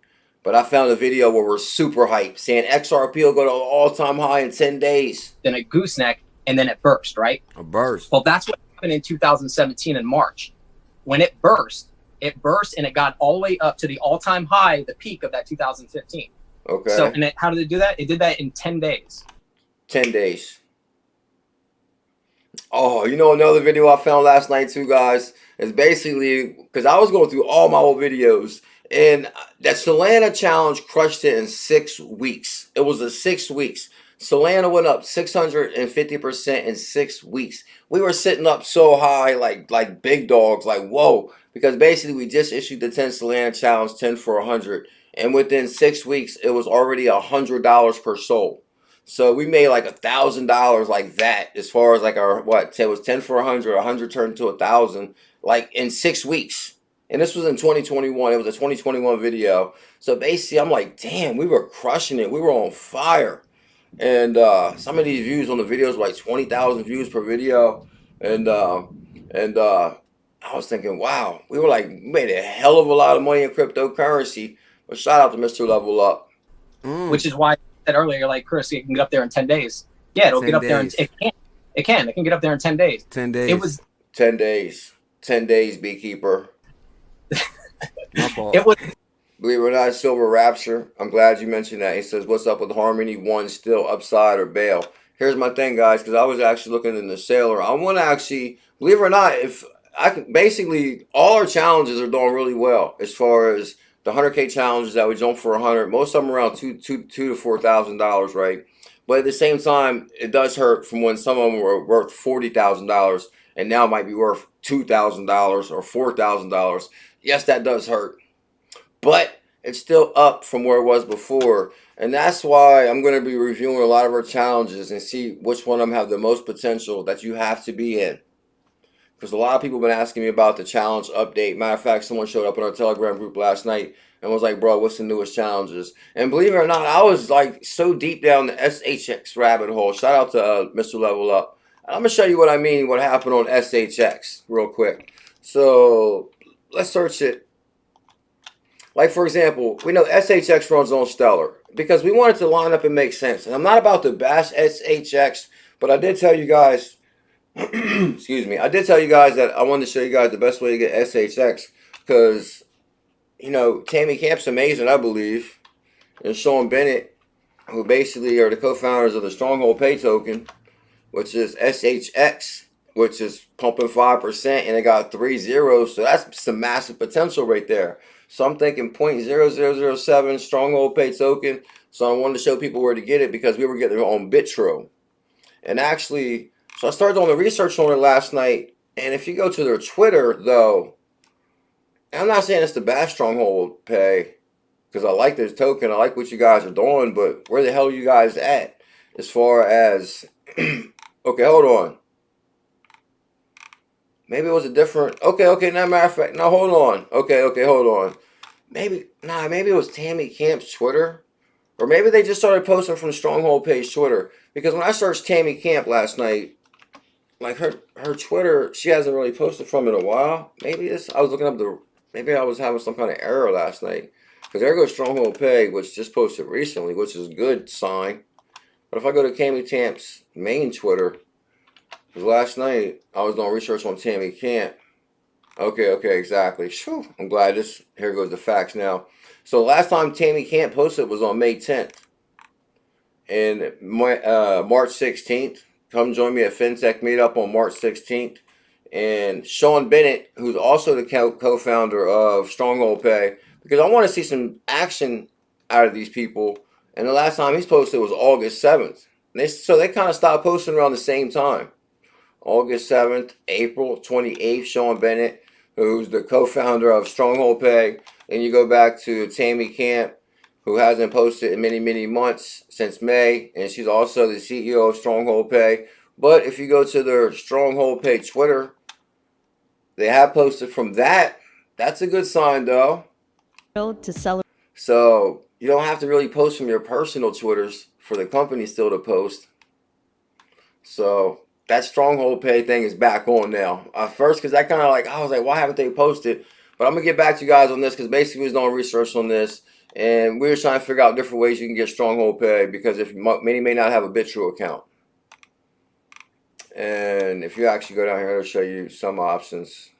But I found a video where we're super hyped, saying XRP will go to an all-time high in 10 days. Then a gooseneck, and then it burst, right? A burst. Well, that's what happened in 2017 in March. When it burst and it got all the way up to the all-time high, the peak of that 2015. Okay. So, and how did it do that? It did that in 10 days. 10 days. Oh, another video I found last night too, guys, is basically, because I was going through all my old videos, and that Solana challenge crushed it in 6 weeks. It was 6 weeks. Solana went up 650% in 6 weeks. We were sitting up so high, like big dogs, like whoa, because basically we just issued the 10 Solana challenge, 10 for 100, and within 6 weeks it was already $100 per soul. So we made like $1,000 like that, as far as like our it was 10 for 100, 100 turned to 1,000, like in 6 weeks. And this was in 2021. It was a 2021 video. So basically, I'm like, damn, we were crushing it. We were on fire. And some of these views on the videos were like 20,000 views per video. And I was thinking, wow, we made a hell of a lot of money in cryptocurrency. But shout out to Mr. Level Up. Which is why I said earlier, like, Chris, it can get up there in 10 days. Yeah, it'll get up there. It can get up there in 10 days. 10 days. It was 10 days. 10 days, beekeeper. My fault. It was. Believe it or not, Silver Rapture. I'm glad you mentioned that. He says, what's up with Harmony? One still upside or bail? Here's my thing, guys, because I was actually looking in the Sailor. I want to actually, believe it or not, if I can, basically all our challenges are doing really well as far as the 100K challenges that we jump for 100. Most of them around $2,000 to $4,000, right? But at the same time, it does hurt from when some of them were worth $40,000 and now might be worth $2,000 or $4,000. Yes, that does hurt. But it's still up from where it was before. And that's why I'm going to be reviewing a lot of our challenges and see which one of them have the most potential that you have to be in. Because a lot of people have been asking me about the challenge update. Matter of fact, someone showed up in our Telegram group last night and was like, bro, what's the newest challenges? And believe it or not, I was like so deep down the SHX rabbit hole. Shout out to Mr. Level Up. I'm going to show you what I mean, what happened on SHX real quick. So let's search it. Like, for example, we know SHX runs on Stellar because we wanted to line up and make sense. And I'm not about to bash SHX, but I did tell you guys, excuse me, I did tell you guys that I wanted to show you guys the best way to get SHX because, Tammy Camp's amazing, I believe. And Sean Bennett, who basically are the co-founders of the Stronghold Pay token, which is SHX, which is pumping 5%, and it got 3 zeros. So that's some massive potential right there. So I'm thinking 0.0007 Stronghold Pay token. So I wanted to show people where to get it because we were getting it on Bitro. And actually, so I started doing the research on it last night. And if you go to their Twitter, though, and I'm not saying it's the best Stronghold Pay because I like this token. I like what you guys are doing. But where the hell are you guys at as far as... Okay, hold on. Maybe it was a different... Okay, now matter of fact, now hold on. Okay, hold on. Maybe it was Tammy Camp's Twitter. Or maybe they just started posting from Stronghold Page Twitter. Because when I searched Tammy Camp last night, like her Twitter, she hasn't really posted from in a while. Maybe I was looking up maybe I was having some kind of error last night. Because there goes Stronghold Pay, which just posted recently, which is a good sign. But if I go to Tammy Camp's main Twitter... Because last night, I was doing research on Tammy Camp. Okay, exactly. Whew, I'm glad here goes the facts now. So last time Tammy Camp posted was on May 10th. And March 16th, come join me at FinTech Meetup on March 16th. And Sean Bennett, who's also the co-founder of Stronghold Pay, because I want to see some action out of these people. And the last time he's posted was August 7th. So they kind of stopped posting around the same time. August 7th, April 28th, Sean Bennett, who's the co-founder of Stronghold Pay. And you go back to Tammy Camp, who hasn't posted in many, many months since May. And she's also the CEO of Stronghold Pay. But if you go to their Stronghold Pay Twitter, they have posted from that. That's a good sign, though. So you don't have to really post from your personal Twitters for the company still to post. So... that Stronghold Pay thing is back on now. First, because I was like, why haven't they posted? But I'm gonna get back to you guys on this because basically we was doing research on this, and we were trying to figure out different ways you can get Stronghold Pay, because if many may not have a BitTrue account. And if you actually go down here, it'll show you some options.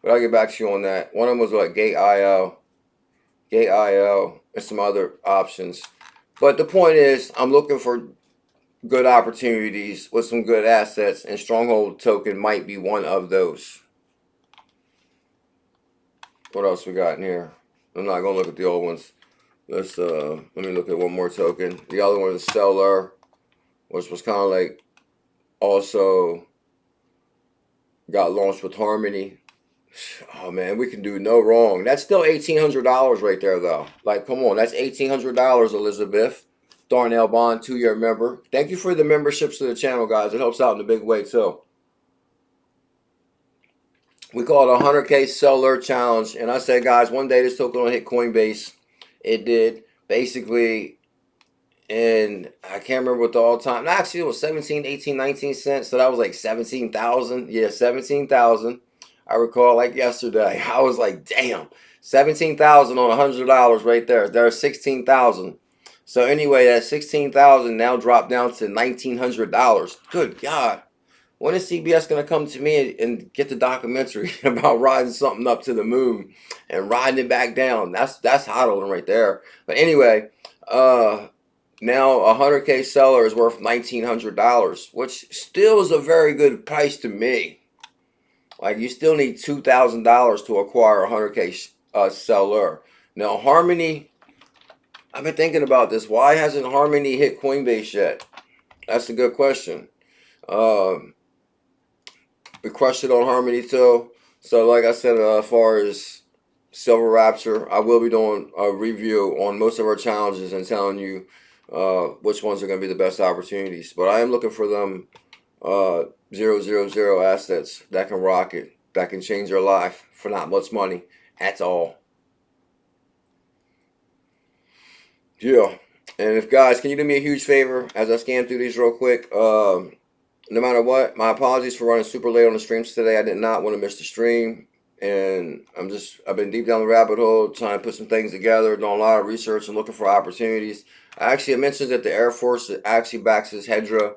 But I'll get back to you on that. One of them was like Gate.io, and some other options. But the point is, I'm looking for good opportunities with some good assets, and Stronghold token might be one of those. What else we got in here? I'm not gonna look at the old ones. Let me look at one more token. The other one is Stellar, which was kind of like also got launched with Harmony. Oh man, we can do no wrong. That's still $1,800 right there though. Like, come on, that's $1,800, Elizabeth. Darnell Bond, 2-year member. Thank you for the memberships to the channel, guys. It helps out in a big way too. We call it a 100K seller challenge, and I said, guys, one day this token will hit Coinbase. It did. Basically, and I can't remember what the all-time, actually it was 17, 18, 19 cents, so that was like 17,000. Yeah, 17,000. I recall like yesterday. I was like, damn, 17,000 on $100 right there. There's 16,000. So anyway, that 16,000 now dropped down to $1,900. Good God. When is CBS going to come to me and get the documentary about riding something up to the moon and riding it back down? That's hodling right there. But anyway, now a 100K seller is worth $1,900, which still is a very good price to me. Like, you still need $2,000 to acquire a 100K seller. Now, Harmony, I've been thinking about this. Why hasn't Harmony hit Coinbase yet? That's a good question. We crushed it on Harmony too. So like I said, as far as Silver Rapture, I will be doing a review on most of our challenges and telling you which ones are going to be the best opportunities. But I am looking for them 000 assets that can rock it, that can change your life for not much money at all. Yeah. And if guys, can you do me a huge favor as I scan through these real quick? No matter what, my apologies for running super late on the streams today. I did not want to miss the stream. And I've been deep down the rabbit hole trying to put some things together, doing a lot of research and looking for opportunities. I mentioned that the Air Force actually backs this Hedera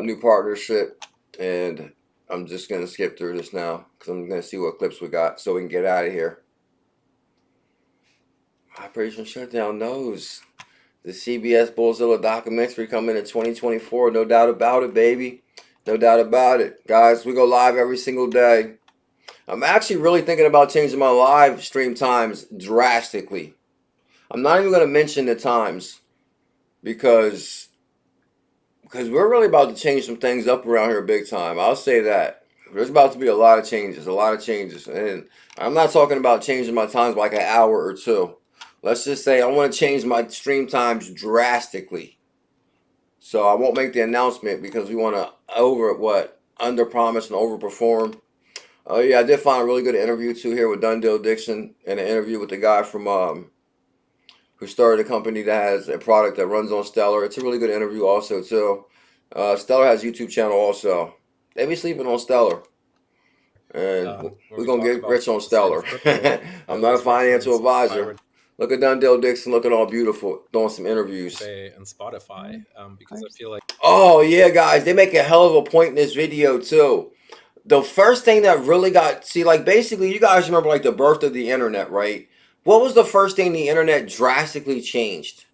new partnership. And I'm just going to skip through this now because I'm going to see what clips we got so we can get out of here. Operation Shutdown knows. The CBS Bullzilla documentary coming in 2024. No doubt about it, baby. No doubt about it. Guys, we go live every single day. I'm actually really thinking about changing my live stream times drastically. I'm not even going to mention the times because we're really about to change some things up around here big time. I'll say that. There's about to be a lot of changes. And I'm not talking about changing my times by like an hour or two. Let's just say I want to change my stream times drastically. So I won't make the announcement because we want to under promise and over perform. Oh yeah, I did find a really good interview too here with Dundale Dixon, and an interview with the guy from who started a company that has a product that runs on Stellar. It's a really good interview also too. Stellar has a YouTube channel also. They be sleeping on Stellar. And we're going to get rich on Stellar. I'm not a financial advisor. Look at Dundale Dixon looking all beautiful, doing some interviews. And Spotify, because I feel like... Oh, yeah, guys. They make a hell of a point in this video, too. The first thing that really got... See, like, basically, you guys remember, like, the birth of the internet, right? What was the first thing the internet drastically changed?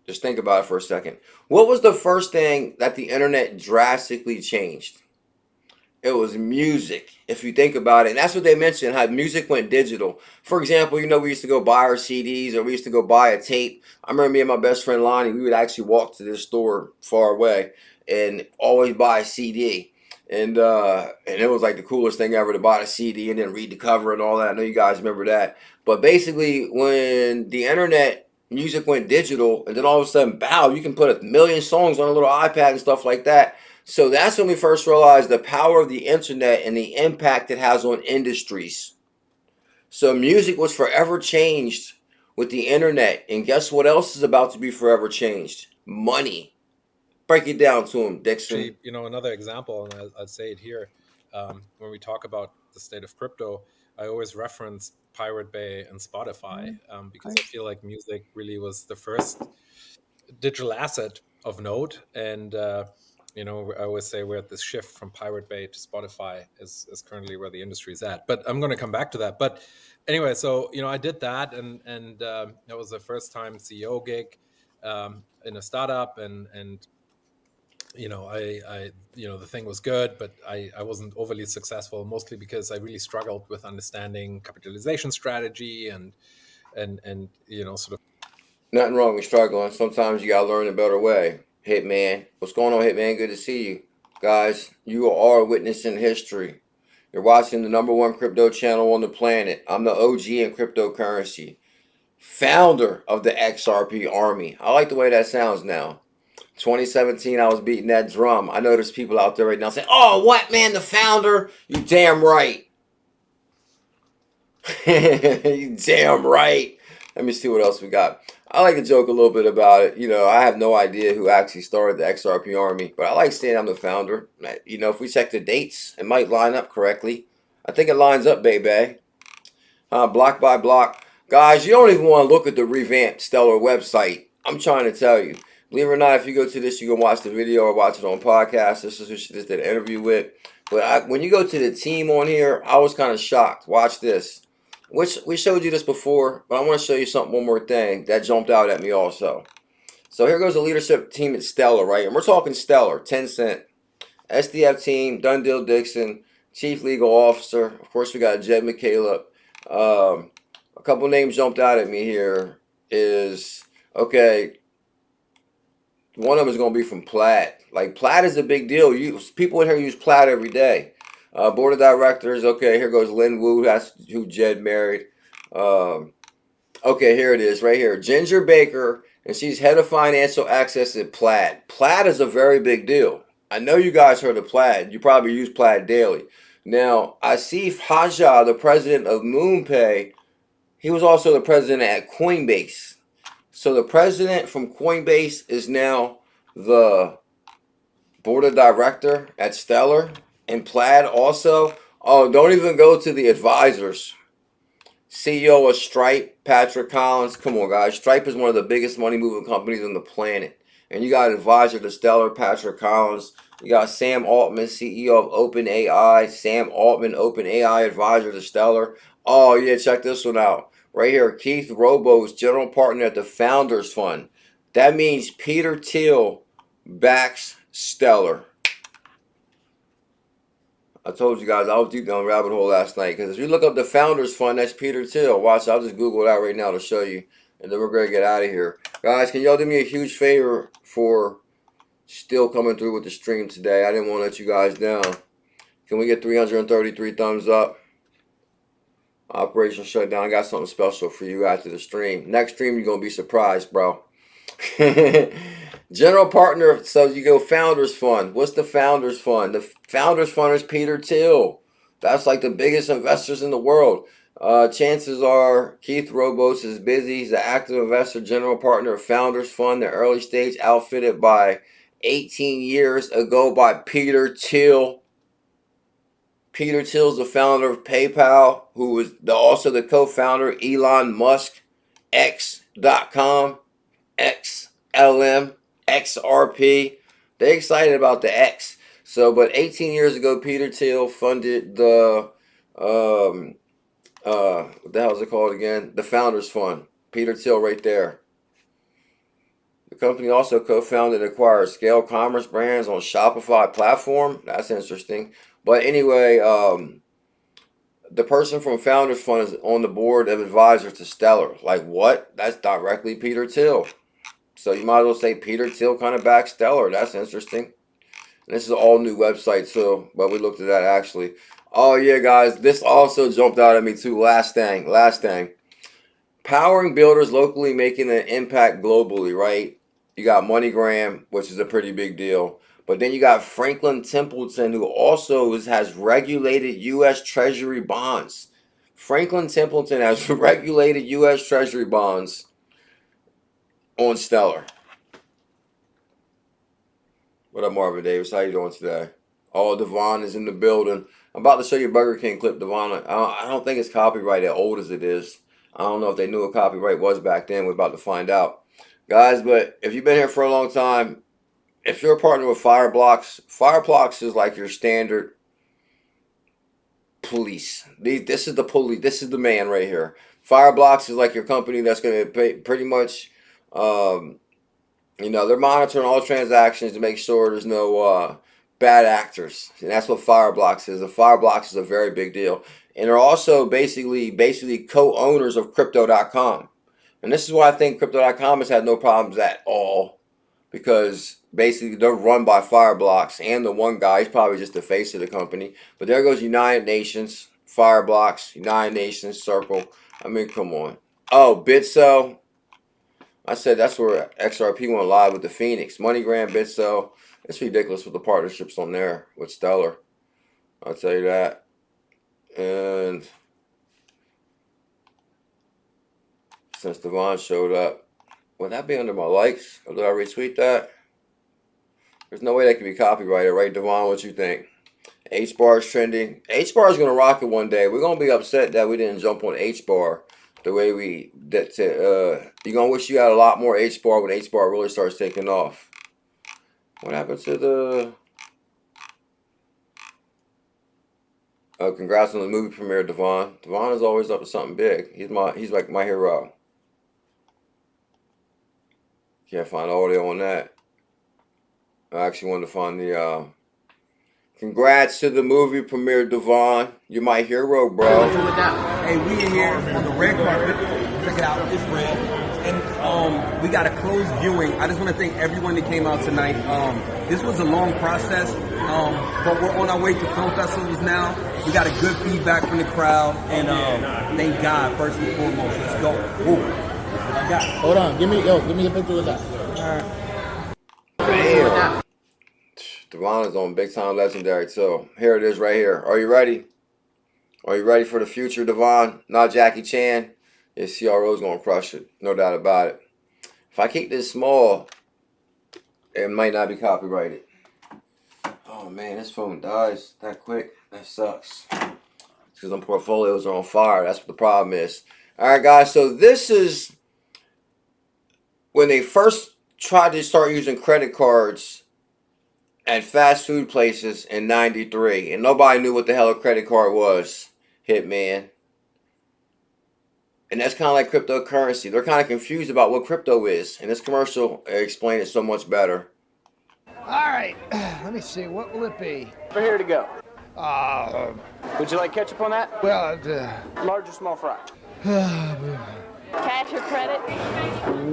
Just think about it for a second. What was the first thing that the internet drastically changed? It was music, if you think about it. And that's what they mentioned, how music went digital. For example, you know, we used to go buy our CDs, or we used to go buy a tape. I remember me and my best friend Lonnie, we would actually walk to this store far away and always buy a CD. And it was like the coolest thing ever to buy a CD and then read the cover and all that. I know you guys remember that. But basically, when the internet, music went digital, and then all of a sudden, bow, you can put 1 million songs on a little iPad and stuff like that. So that's when we first realized the power of the internet and the impact it has on industries. So music was forever changed with the internet. And guess what else is about to be forever changed? Money. Break it down to him, Dixon. Actually, you know, another example, and I'd say it here, when we talk about the state of crypto, I always reference Pirate Bay and Spotify because I feel like music really was the first digital asset of note. And, you know, I always say we're at this shift from Pirate Bay to Spotify is currently where the industry is at. But I'm going to come back to that. But anyway, so, you know, I did that and that was the first time CEO gig in a startup. And you know, I you know, the thing was good, but I wasn't overly successful, mostly because I really struggled with understanding capitalization strategy and you know, sort of. Nothing wrong with struggling. Sometimes you gotta learn a better way. Hitman, what's going on, Hitman? Good to see you, guys. You are witnessing history. You're watching the #1 crypto channel on the planet. I'm the OG in cryptocurrency, founder of the XRP Army. I like the way that sounds now. 2017, I was beating that drum. I know there's people out there right now saying, "Oh, what, man, the founder?" You damn right. You damn right. Let me see what else we got. I like to joke a little bit about it. You know, I have no idea who actually started the XRP Army, but I like saying I'm the founder. You know, if we check the dates, it might line up correctly. I think it lines up, baby. Block by block. Guys, you don't even want to look at the revamped Stellar website. I'm trying to tell you. Believe it or not, if you go to this, you can watch the video or watch it on podcast. This is who she just did an interview with. But when you go to the team on here, I was kind of shocked. Watch this. Which we showed you this before, but I want to show you something, one more thing that jumped out at me also. So here goes the leadership team at Stellar, right? And we're talking Stellar, 10 cent. SDF team, Dundell Dixon, Chief Legal Officer. Of course, we got Jed McCaleb. A couple names jumped out at me here is, okay, one of them is going to be from Plaid. Like, Plaid is a big deal. People in here use Plaid every day. Board of directors. Okay, here goes Lynn Wu. That's who Jed married. Okay, here it is right here. Ginger Baker, and she's head of financial access at Plaid. Plaid is a very big deal. I know you guys heard of Plaid. You probably use Plaid daily. Now, Asif Haja, the president of MoonPay, he was also the president at Coinbase. So the president from Coinbase is now the board of director at Stellar. And Plaid also. Oh, don't even go to the advisors. CEO of Stripe, Patrick Collins. Come on, guys. Stripe is one of the biggest money-moving companies on the planet. And you got advisor to Stellar, Patrick Collins. You got Sam Altman, CEO of OpenAI. Sam Altman, OpenAI advisor to Stellar. Oh, yeah, check this one out. Right here, Keith Robo's general partner at the Founders Fund. That means Peter Thiel backs Stellar. I told you guys I was deep down the rabbit hole last night, because if you look up the Founders Fund, that's Peter Thiel. Watch, I'll just Google that right now to show you, and then we're going to get out of here. Guys, can y'all do me a huge favor for still coming through with the stream today? I didn't want to let you guys down. Can we get 333 thumbs up? Operation Shutdown. I got something special for you after the stream. Next stream, you're going to be surprised, bro. General partner, so you go Founders Fund. What's the Founders Fund? The Founders Fund is Peter Thiel. That's like the biggest investors in the world. Chances are Keith Robos is busy. He's an active investor, general partner of Founders Fund, the early stage outfitted by 18 years ago by Peter Thiel. Peter Thiel's the founder of PayPal, who is also the co-founder Elon Musk, X.com, XLM, XRP. They're excited about the X. So, but 18 years ago, Peter Thiel funded the, what the hell is it called again? The Founders Fund. Peter Thiel right there. The company also co-founded and acquired Scale Commerce Brands on Shopify platform. That's interesting. But anyway, the person from Founders Fund is on the board of advisors to Stellar. Like what? That's directly Peter Thiel. So you might as well say Peter Thiel kind of backs Stellar. That's interesting. And this is an all new website too, but we looked at that actually. Oh yeah, guys, this also jumped out at me too. Last thing. Powering builders locally, making an impact globally, right? You got MoneyGram, which is a pretty big deal. But then you got Franklin Templeton, who also has regulated U.S. Treasury bonds. Franklin Templeton has regulated U.S. Treasury bonds on Stellar. What up, Marvin Davis? How you doing today? Oh, Devon is in the building. I'm about to show you a Burger King clip, Devon. I don't think it's copyrighted, old as it is. I don't know if they knew what copyright was back then. We're about to find out. Guys, but if you've been here for a long time, if you're a partner with Fireblocks is like your standard police. This is the police. This is the man right here. Fireblocks is like your company that's going to pay pretty much, you know, they're monitoring all transactions to make sure there's no bad actors. And that's what Fireblocks is. And Fireblocks is a very big deal. And they're also basically co-owners of Crypto.com. And this is why I think Crypto.com has had no problems at all. Because basically they're run by Fireblocks. And the one guy, he's probably just the face of the company. But there goes United Nations, Fireblocks, United Nations, Circle. I mean, come on. Oh, Bitso. I said that's where XRP went live with the Phoenix. MoneyGram, Bitso. It's ridiculous with the partnerships on there with Stellar. I'll tell you that. And since Devon showed up, would that be under my likes? Or did I retweet that? There's no way that can be copyrighted, right, Devon? What you think? H-bar is trending. H-bar is going to rock it one day. We're going to be upset that we didn't jump on H-bar the way we did. You're going to wish you had a lot more H-bar when H-bar really starts taking off. What happened to the... congrats on the movie premiere, Devon. Devon is always up to something big. He's like my hero. Can't find audio on that. I actually wanted to find the congrats to the movie premiere, Devon. You're my hero, bro. Hey, we in here on the red carpet. Check it out, it's red. And we got a closed viewing. I just want to thank everyone that came out tonight. This was a long process, but we're on our way to film festivals now. We got a good feedback from the crowd, and thank God, first and foremost. Let's go. Woo. I got it. Hold on, give me a picture of that. All right. Damn. Devon is on big time legendary too. Here it is right here. Are you ready? Are you ready for the future, Devon? Not Jackie Chan. His CRO is going to crush it. No doubt about it. If I keep this small, it might not be copyrighted. Oh man, this phone dies that quick. That sucks. Because them portfolios are on fire. That's what the problem is. Alright guys, so this is when they first tried to start using credit cards at fast food places in '93. And nobody knew what the hell a credit card was. Hitman. And that's kind of like cryptocurrency. They're kind of confused about what crypto is. And this commercial explained it so much better. All right, let me see. What will it be? We're here to go. Would you like ketchup on that? Well, large or small fry? Cash or credit?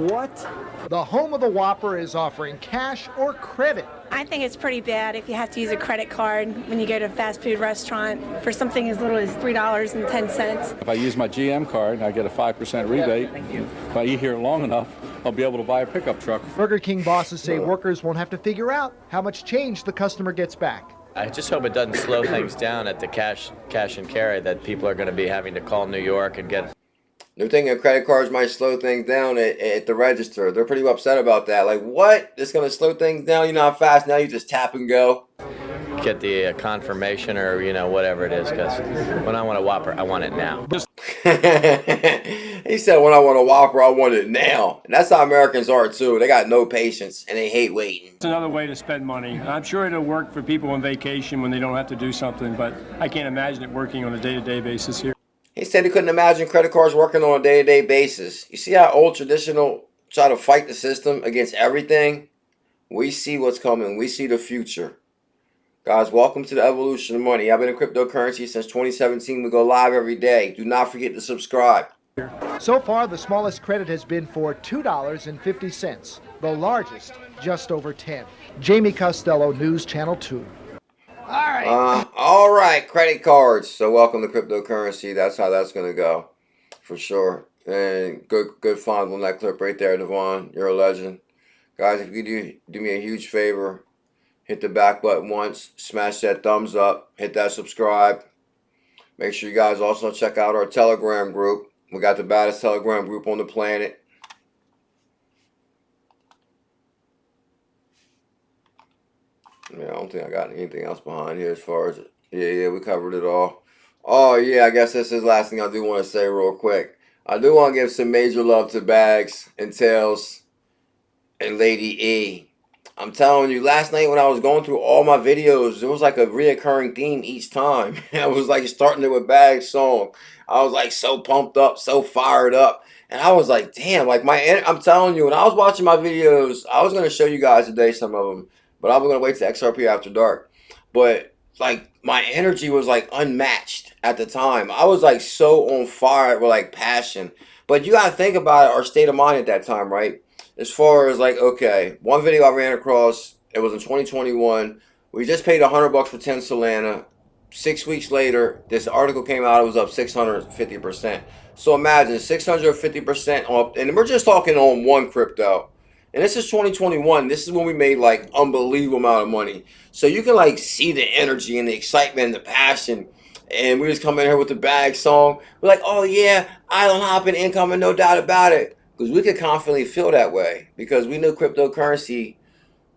What? The home of the Whopper is offering cash or credit. I think it's pretty bad if you have to use a credit card when you go to a fast food restaurant for something as little as $3.10. If I use my GM card, I get a 5% rebate. Thank you. If I eat here long enough, I'll be able to buy a pickup truck. Burger King bosses say workers won't have to figure out how much change the customer gets back. I just hope it doesn't slow things down at the cash and carry, that people are going to be having to call New York and get... They're thinking credit cards might slow things down at the register. They're pretty upset about that. Like, what? It's going to slow things down? You know how fast now you just tap and go? Get the confirmation or, you know, whatever it is, because when I want a Whopper, I want it now. He said, when I want a Whopper, I want it now. And that's how Americans are, too. They got no patience, and they hate waiting. It's another way to spend money. I'm sure it'll work for people on vacation when they don't have to do something, but I can't imagine it working on a day-to-day basis here. He said he couldn't imagine credit cards working on a day-to-day basis. You see how old traditional try to fight the system against everything? We see what's coming. We see the future. Guys, welcome to the evolution of money. I've been in cryptocurrency since 2017. We go live every day. Do not forget to subscribe. So far, the smallest credit has been for $2.50. The largest, just over 10. Jamie Costello, News Channel 2. All right, credit cards. So welcome to cryptocurrency. That's how that's going to go, for sure. And good finds on that clip right there, Devon. You're a legend. Guys, if you do me a huge favor, hit the back button once, smash that thumbs up, hit that subscribe. Make sure you guys also check out our Telegram group. We got the baddest Telegram group on the planet. Yeah, I don't think I got anything else behind here as far as Yeah, we covered it all. Oh, yeah, I guess this is the last thing I do want to say real quick. I do want to give some major love to Bags and Tails and Lady E. I'm telling you, last night when I was going through all my videos, there was like a reoccurring theme each time. I was like starting it with Bags' song. I was like so pumped up, so fired up. And I was like, damn, like I'm telling you, when I was watching my videos, I was going to show you guys today some of them, but I was going to wait to XRP After Dark. But like my energy was like unmatched at the time. I was like so on fire with like passion. But you got to think about our state of mind at that time, right? As far as like, okay, one video I ran across, it was in 2021. We just paid $100 for 10 Solana. 6 weeks later, this article came out, it was up 650%. So imagine 650% up, and we're just talking on one crypto. And this is 2021. This is when we made like unbelievable amount of money. So you can like see the energy and the excitement and the passion. And we just come in here with the Bag song. We're like, oh yeah, island hopping incoming, no doubt about it. Because we could confidently feel that way. Because we know cryptocurrency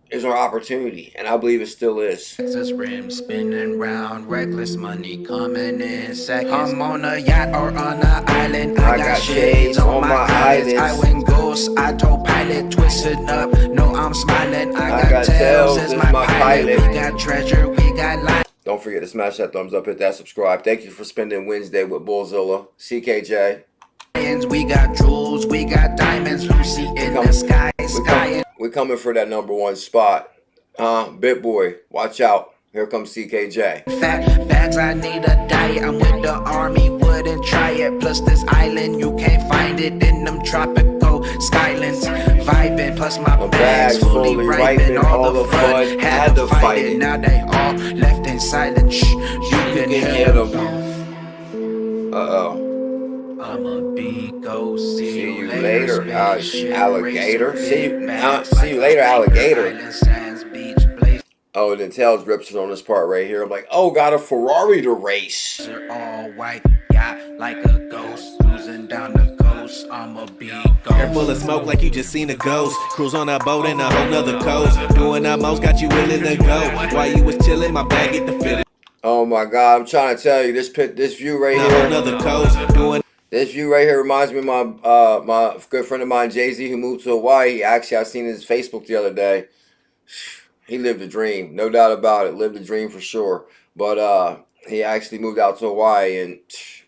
is our opportunity. And I believe it still is. Texas rim spinning round, reckless money coming in seconds. I'm on a yacht or on an island. I got shades on my eyelids. I went ghost, I told pilot, twisted up. No, I'm smiling. I got tails as my pilot. We got treasure, we got life. Don't forget to smash that thumbs up, hit that subscribe. Thank you for spending Wednesday with Bullzilla. CKJ. We got jewels, we got diamonds, Lucy in the sky. We're coming for that #1 spot. Bit Boy, watch out. Here comes CKJ. Fat bags, I need a diet. I'm with the army, wouldn't try it. Plus this island, you can't find it in them tropical skylands. Vibing, plus my bags fully ripen. All the fun, had to fight it. Now they all left in silence. Shh, you can hear them. Uh-oh. I'ma be ghost. See you later, alligator. See you later, alligator. Oh, and then Tails rips it on this part right here. I'm like, oh, got a Ferrari to race. All white, yeah, like a ghost, cruising down the coast. I'ma be ghost. Hair full of smoke like you just seen a ghost. Cruise on a boat in a whole nother coast. Doing our most, got you willing to go. While you was chilling, my bag get the fit. Oh my God, I'm trying to tell you, this view right here. Another coast, doing. This view right here reminds me of my good friend of mine, Jay-Z, who moved to Hawaii. Actually, I seen his Facebook the other day. He lived a dream, no doubt about it. Lived a dream for sure. But he actually moved out to Hawaii, and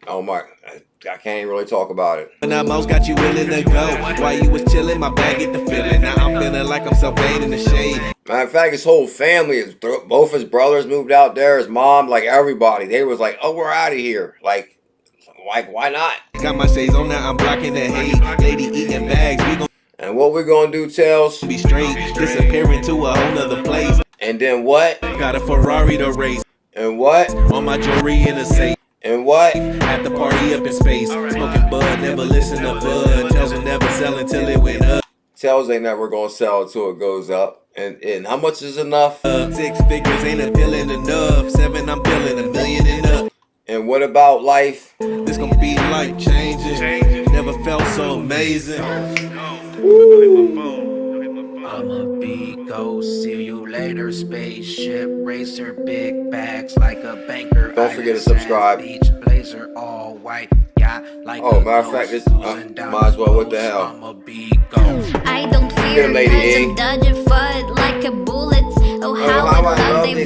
oh my, I can't even really talk about it. When I most got you willing to go. While you was chilling, my bag get the feeling. Now I'm feeling like I'm self-made in the shade. Matter of fact, his whole family, both his brothers moved out there, his mom, like everybody. They was like, oh, we're out of here. Like, why not? Got my shades on now, I'm blocking the hate. Lady eating bags, we gon' and what we gonna do, Tails? Be straight, disappearing to a whole nother place. And then what? Got a Ferrari to race. And what? On my jewelry in a safe. And what? At the party up in space. Smoking bud, never listen to bud. Tails will never sell until it went up. Tails ain't never gonna sell until it goes up. And how much is enough? 6 figures ain't appealing enough. 7, I'm feeling $1 million and up. And what about life? This gonna be life changing. Never felt so amazing. I'ma be ghost. See you later, spaceship racer. Big bags like a banker. Don't forget to subscribe. Beach blazer, all white. Yeah, like oh, matter of fact, this might as well. What the hell? I'ma be ghost. I don't fear Lady E. dodging FUD like a bullet. Oh, how I love they